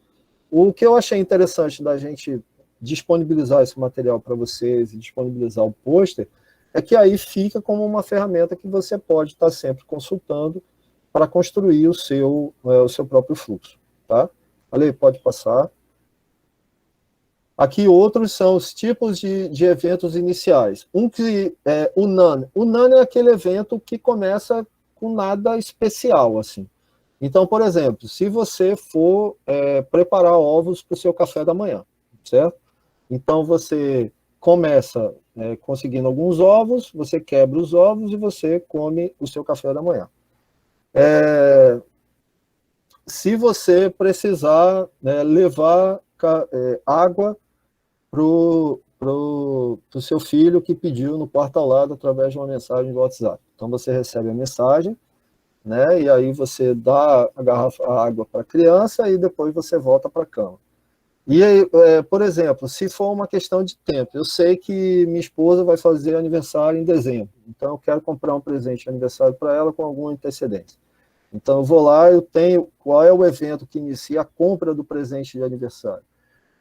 O que eu achei interessante da gente disponibilizar esse material para vocês e disponibilizar o pôster é que aí fica como uma ferramenta que você pode estar sempre consultando para construir o seu próprio fluxo. Tá? Ale, pode passar. Aqui outros são os tipos de eventos iniciais. Que é o None. O None é aquele evento que começa com nada especial, assim. Então, por exemplo, se você for preparar ovos para o seu café da manhã, certo? Então, você começa conseguindo alguns ovos, você quebra os ovos e você come o seu café da manhã. Se você precisar levar água para o seu filho que pediu no quarto ao lado através de uma mensagem do WhatsApp. Então, você recebe a mensagem, né, e aí você dá a água para a criança e depois você volta para a cama. E aí, por exemplo, se for uma questão de tempo, eu sei que minha esposa vai fazer aniversário em dezembro, então eu quero comprar um presente de aniversário para ela com alguma antecedência. Então eu vou lá, eu tenho qual é o evento que inicia a compra do presente de aniversário.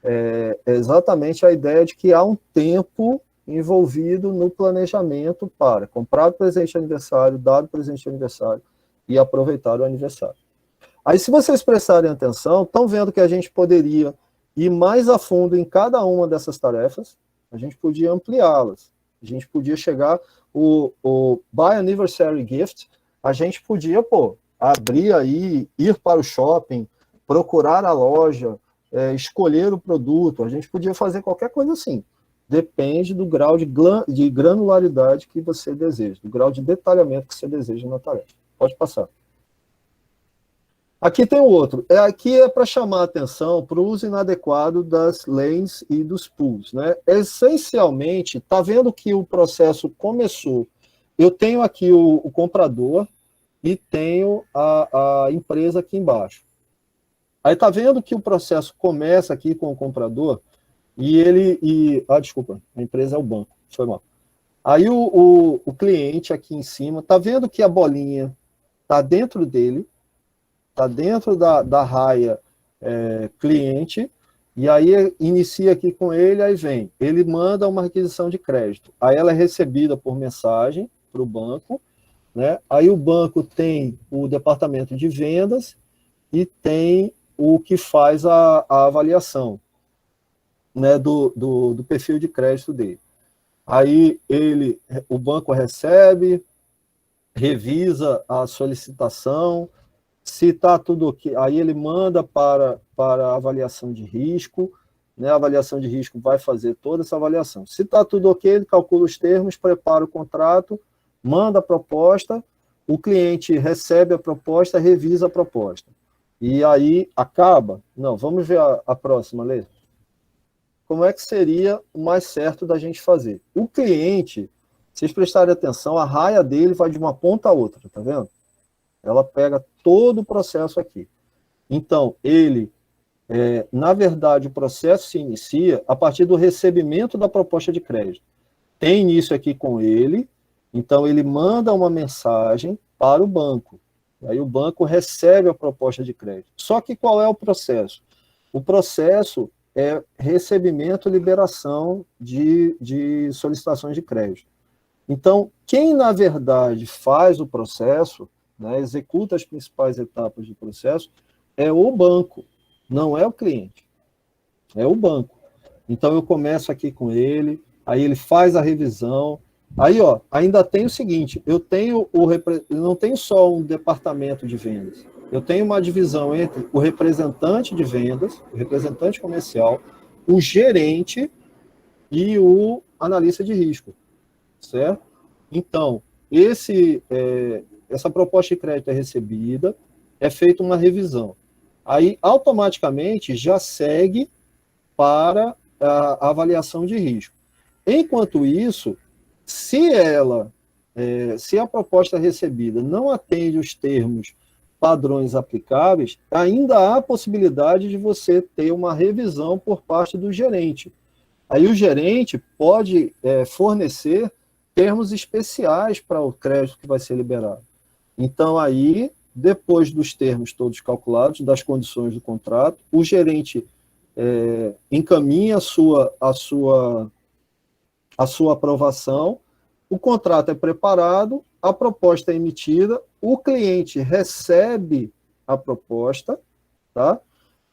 É exatamente a ideia de que há um tempo envolvido no planejamento para comprar o presente de aniversário, dar o presente de aniversário e aproveitar o aniversário. Aí, se vocês prestarem atenção, estão vendo que a gente poderia ir mais a fundo em cada uma dessas tarefas, a gente podia ampliá-las, a gente podia chegar, o Buy Anniversary Gift, a gente podia, abrir aí, ir para o shopping, procurar a loja, escolher o produto, a gente podia fazer qualquer coisa assim. Depende do grau de granularidade que você deseja, do grau de detalhamento que você deseja na tarefa. Pode passar. Aqui tem o outro. Aqui é para chamar a atenção para o uso inadequado das lanes e dos pools. Né? Essencialmente, está vendo que o processo começou. Eu tenho aqui o comprador e tenho a empresa aqui embaixo. Aí está vendo que o processo começa aqui com o comprador e desculpa, a empresa é o banco, foi mal. Aí o cliente aqui em cima, está vendo que a bolinha está dentro dele, está dentro da raia cliente, e aí inicia aqui com ele, aí vem, ele manda uma requisição de crédito, aí ela é recebida por mensagem para o banco, né? Aí o banco tem o departamento de vendas e tem o que faz a avaliação, né, do perfil de crédito dele. Aí o banco recebe, revisa a solicitação, se está tudo ok, aí ele manda para a avaliação de risco, né, a avaliação de risco vai fazer toda essa avaliação. Se está tudo ok, ele calcula os termos, prepara o contrato, manda a proposta, o cliente recebe a proposta, revisa a proposta. E aí acaba. Não, vamos ver a próxima, Lê. Como é que seria o mais certo da gente fazer? O cliente, vocês prestarem atenção, a raia dele vai de uma ponta a outra, tá vendo? Ela pega todo o processo aqui. Então, na verdade, o processo se inicia a partir do recebimento da proposta de crédito. Tem início aqui com ele, então ele manda uma mensagem para o banco. Aí o banco recebe a proposta de crédito. Só que qual é o processo? O processo é recebimento e liberação de solicitações de crédito. Então, quem, na verdade, faz o processo, né, executa as principais etapas do processo, é o banco, não é o cliente. É o banco. Então, eu começo aqui com ele, aí ele faz a revisão. Aí, ainda tem o seguinte, eu não tenho só um departamento de vendas, eu tenho uma divisão entre o representante de vendas, o representante comercial, o gerente e o analista de risco, certo? Então, essa proposta de crédito é recebida, é feita uma revisão. Aí, automaticamente, já segue para a avaliação de risco. Enquanto isso, se a proposta recebida não atende os termos padrões aplicáveis, ainda há a possibilidade de você ter uma revisão por parte do gerente. Aí o gerente pode fornecer termos especiais para o crédito que vai ser liberado. Então, aí, depois dos termos todos calculados, das condições do contrato, o gerente encaminha a sua aprovação, o contrato é preparado, a proposta é emitida, o cliente recebe a proposta, tá?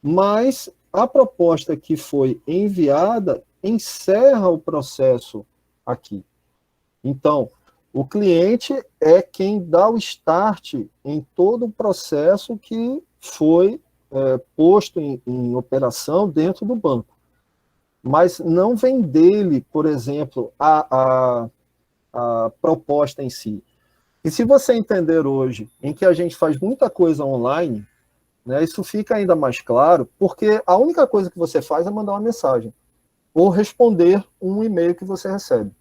Mas a proposta que foi enviada encerra o processo aqui. Então, o cliente é quem dá o start em todo o processo que foi posto em operação dentro do banco. Mas não vem dele, por exemplo, a proposta em si. E se você entender hoje em que a gente faz muita coisa online, né, isso fica ainda mais claro, porque a única coisa que você faz é mandar uma mensagem ou responder um e-mail que você recebe.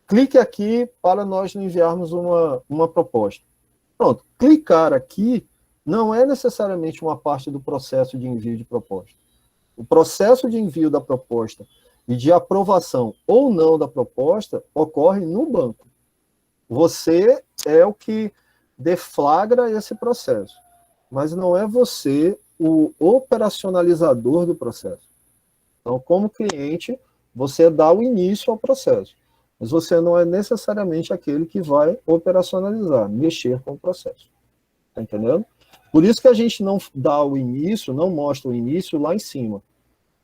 Clique aqui para nós enviarmos uma proposta. Pronto, clicar aqui não é necessariamente uma parte do processo de envio de proposta. O processo de envio da proposta e de aprovação ou não da proposta ocorre no banco. Você é o que deflagra esse processo, mas não é você o operacionalizador do processo. Então, como cliente, você dá o início ao processo, mas você não é necessariamente aquele que vai operacionalizar, mexer com o processo. Está entendendo? Por isso que a gente não dá o início, não mostra o início lá em cima.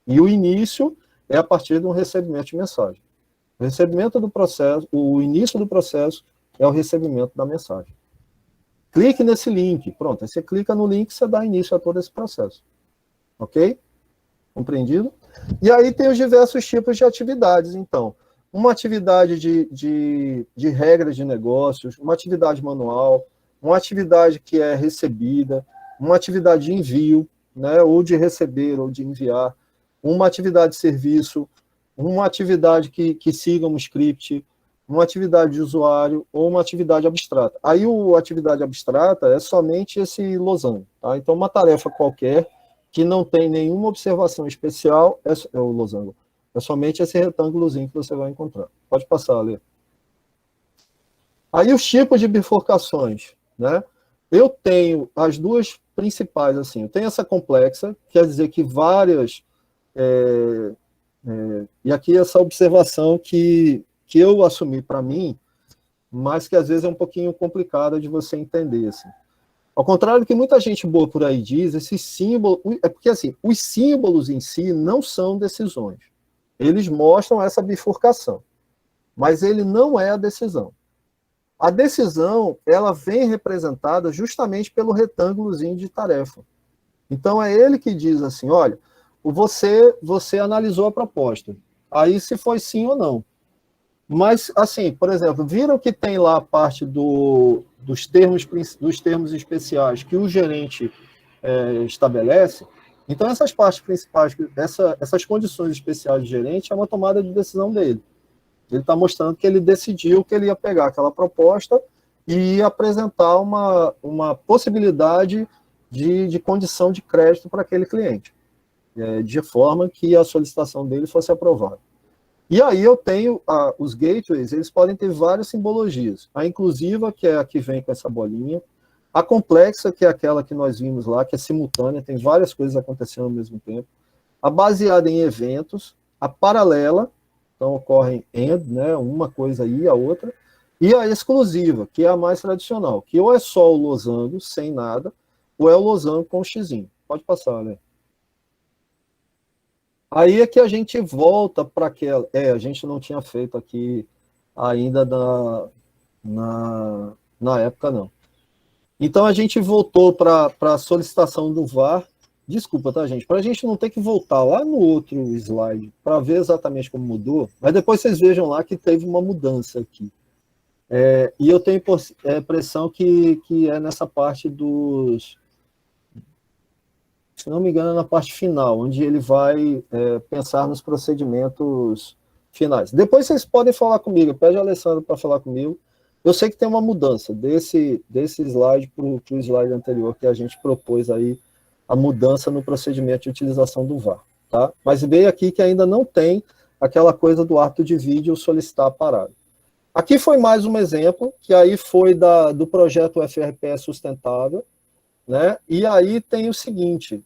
E o início é a partir de um recebimento de mensagem. O recebimento do processo, o início do processo é o recebimento da mensagem. Clique nesse link. Pronto, aí você clica no link e você dá início a todo esse processo. Ok? Compreendido? E aí tem os diversos tipos de atividades, então. Uma atividade de regras de negócios, uma atividade manual, uma atividade que é recebida, uma atividade de envio, né, ou de receber ou de enviar, uma atividade de serviço, uma atividade que siga um script, uma atividade de usuário ou uma atividade abstrata. Aí a atividade abstrata é somente esse losango. Tá? Então, uma tarefa qualquer que não tem nenhuma observação especial é o losango. É somente esse retângulozinho que você vai encontrar. Pode passar, Lê. Aí os tipos de bifurcações, né? Eu tenho as duas principais, assim. Eu tenho essa complexa, quer dizer que várias... e aqui essa observação que eu assumi para mim, mas que às vezes é um pouquinho complicada de você entender. Assim. Ao contrário do que muita gente boa por aí diz, esse símbolo... É porque, assim, os símbolos em si não são decisões. Eles mostram essa bifurcação. Mas ele não é a decisão. A decisão, ela vem representada justamente pelo retângulozinho de tarefa. Então, é ele que diz assim, olha, você analisou a proposta. Aí, se foi sim ou não. Mas, assim, por exemplo, viram que tem lá a parte dos termos especiais que o gerente estabelece? Então, essas partes principais, essas condições especiais do gerente é uma tomada de decisão dele. Ele está mostrando que ele decidiu que ele ia pegar aquela proposta e ia apresentar uma possibilidade de condição de crédito para aquele cliente, de forma que a solicitação dele fosse aprovada. E aí eu tenho os gateways, eles podem ter várias simbologias. A inclusiva, que é a que vem com essa bolinha. A complexa, que é aquela que nós vimos lá, que é simultânea, tem várias coisas acontecendo ao mesmo tempo. A baseada em eventos. A paralela, então ocorrem and, né, uma coisa aí, a outra. E a exclusiva, que é a mais tradicional, que ou é só o losango, sem nada, ou é o losango com o xizinho. Pode passar, né? Aí é que a gente volta para aquela... a gente não tinha feito aqui ainda na época, não. Então a gente voltou para a solicitação do VAR. Desculpa, tá, gente? Para a gente não ter que voltar lá no outro slide para ver exatamente como mudou, mas depois vocês vejam lá que teve uma mudança aqui. E eu tenho a impressão que é nessa parte dos... Se não me engano, é na parte final, onde ele vai pensar nos procedimentos finais. Depois vocês podem falar comigo, pede a Alessandra para falar comigo. Eu sei que tem uma mudança desse slide para o slide anterior, que a gente propôs aí a mudança no procedimento de utilização do VAR. Tá? Mas veio aqui que ainda não tem aquela coisa do ato de vídeo solicitar a parada. Aqui foi mais um exemplo, que aí foi do projeto FRPE Sustentável, né? E aí tem o seguinte,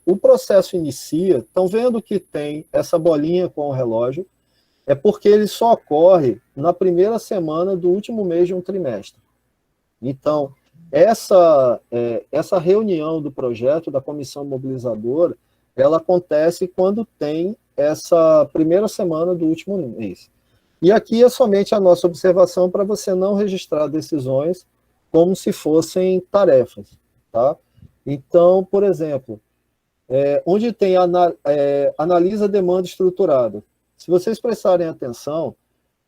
o processo inicia, estão vendo que tem essa bolinha com o relógio, é porque ele só ocorre na primeira semana do último mês de um trimestre. Então, essa reunião do projeto, da comissão mobilizadora, ela acontece quando tem essa primeira semana do último mês. E aqui é somente a nossa observação para você não registrar decisões como se fossem tarefas. Tá? Então, por exemplo, onde tem analisa a demanda estruturada, se vocês prestarem atenção,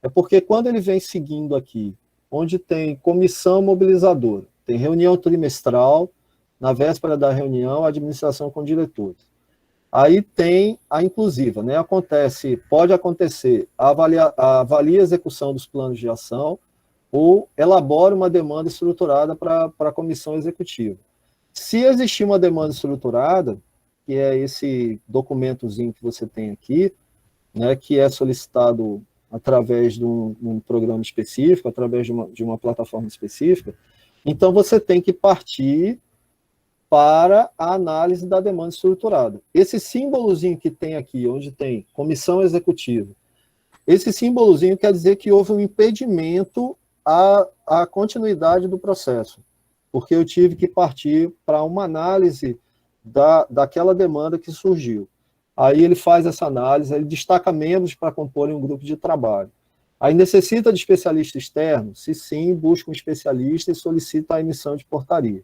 é porque quando ele vem seguindo aqui, onde tem comissão mobilizadora, tem reunião trimestral, na véspera da reunião, administração com diretores. Aí tem a inclusiva, né? Pode acontecer avalia a execução dos planos de ação ou elabora uma demanda estruturada para a comissão executiva. Se existir uma demanda estruturada, que é esse documentozinho que você tem aqui, né, que é solicitado através de um programa específico, através de uma plataforma específica, então você tem que partir para a análise da demanda estruturada. Esse símbolozinho que tem aqui, onde tem comissão executiva, esse símbolozinho quer dizer que houve um impedimento à continuidade do processo, porque eu tive que partir para uma análise daquela demanda que surgiu. Aí ele faz essa análise, ele destaca membros para comporem um grupo de trabalho. Aí necessita de especialista externo? Se sim, busca um especialista e solicita a emissão de portaria.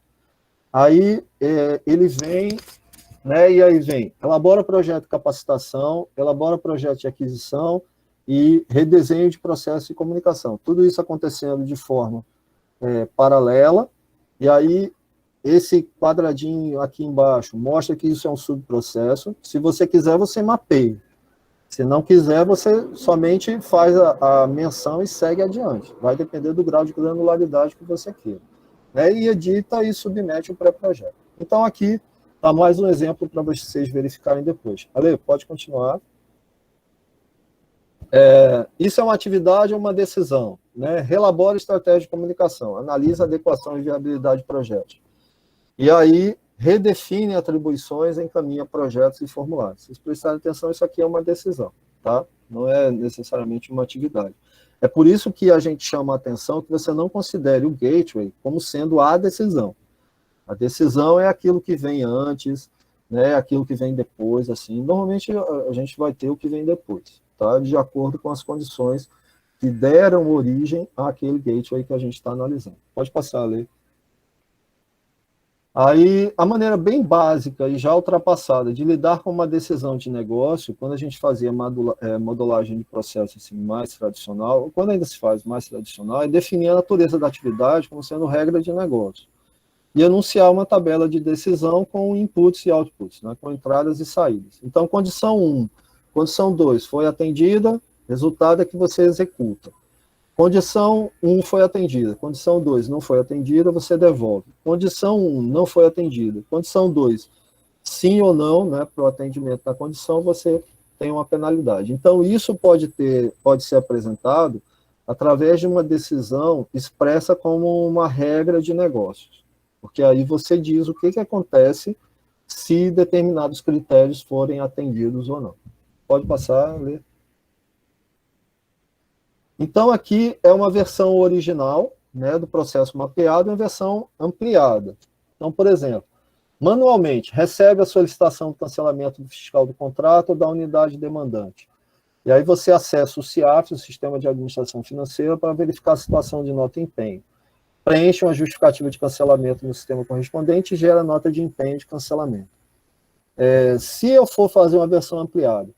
Aí ele vem, né, e aí vem, elabora projeto de capacitação, elabora projeto de aquisição e redesenho de processo de comunicação. Tudo isso acontecendo de forma paralela, e aí esse quadradinho aqui embaixo mostra que isso é um subprocesso. Se você quiser, você mapeia. Se não quiser, você somente faz a menção e segue adiante. Vai depender do grau de granularidade que você queira. E edita e submete o pré-projeto. Então, aqui está mais um exemplo para vocês verificarem depois. Ale, pode continuar. Isso é uma atividade ou uma decisão, né? Relabora estratégia de comunicação, analisa a adequação e viabilidade de projetos. E aí, redefine atribuições, encaminha projetos e formulários. Se vocês prestarem atenção, isso aqui é uma decisão, tá? Não é necessariamente uma atividade. É por isso que a gente chama a atenção que você não considere o gateway como sendo a decisão. A decisão é aquilo que vem antes, né, aquilo que vem depois, assim. Normalmente a gente vai ter o que vem depois, tá? De acordo com as condições que deram origem àquele gateway que a gente está analisando. Pode passar, Lê. Aí, a maneira bem básica e já ultrapassada de lidar com uma decisão de negócio, quando a gente fazia modelagem de processo assim, mais tradicional, ou quando ainda se faz mais tradicional, é definir a natureza da atividade como sendo regra de negócio. E anunciar uma tabela de decisão com inputs e outputs, né, com entradas e saídas. Então, condição 1, condição 2 foi atendida, Resultado é que você executa. Condição 1 foi atendida. Condição 2 não foi atendida, você devolve. Condição 1 não foi atendida. Condição 2, sim ou não, né, para o atendimento da condição, você tem uma penalidade. Então, isso pode ser apresentado através de uma decisão expressa como uma regra de negócios. Porque aí você diz o que acontece se determinados critérios forem atendidos ou não. Pode passar a ler. Então, aqui é uma versão original, né, do processo mapeado, uma versão ampliada. Então, por exemplo, manualmente, recebe a solicitação de cancelamento do fiscal do contrato ou da unidade demandante. E aí você acessa o CIAF, o Sistema de Administração Financeira, para verificar a situação de nota e empenho. Preenche uma justificativa de cancelamento no sistema correspondente e gera nota de empenho de cancelamento. Se eu for fazer uma versão ampliada,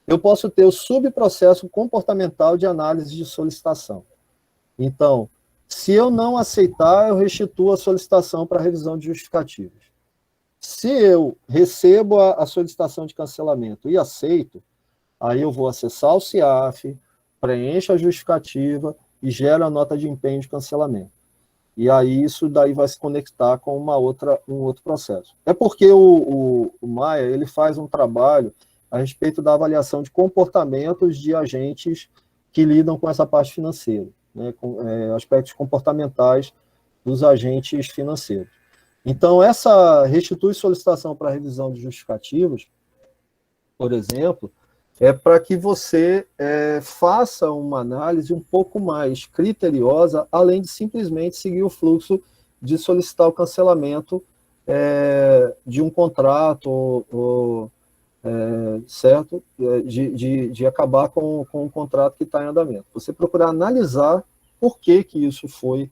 eu posso ter o subprocesso comportamental de análise de solicitação. Então, se eu não aceitar, eu restituo a solicitação para revisão de justificativas. Se eu recebo a solicitação de cancelamento e aceito, aí eu vou acessar o CIAF, preencho a justificativa e gero a nota de empenho de cancelamento. E aí isso daí vai se conectar com um outro processo. É porque o Maia ele faz um trabalho a respeito da avaliação de comportamentos de agentes que lidam com essa parte financeira, né, com aspectos comportamentais dos agentes financeiros. Então, essa restitui solicitação para revisão de justificativas, por exemplo, é para que você faça uma análise um pouco mais criteriosa, além de simplesmente seguir o fluxo de solicitar o cancelamento de um contrato, certo? De acabar com um contrato que está em andamento. Você procurar analisar por que isso foi,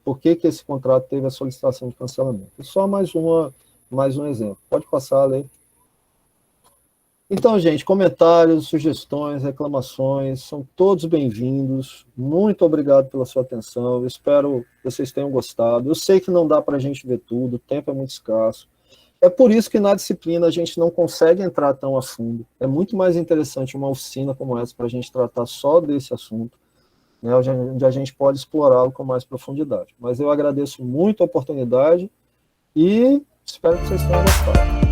por que esse contrato teve a solicitação de cancelamento. E só mais um exemplo. Pode passar, Lei. Então, gente, comentários, sugestões, reclamações, são todos bem-vindos. Muito obrigado pela sua atenção. Eu espero que vocês tenham gostado. Eu sei que não dá para a gente ver tudo, o tempo é muito escasso. É por isso que na disciplina a gente não consegue entrar tão a fundo. É muito mais interessante uma oficina como essa para a gente tratar só desse assunto, né, onde a gente pode explorá-lo com mais profundidade. Mas eu agradeço muito a oportunidade e espero que vocês tenham gostado.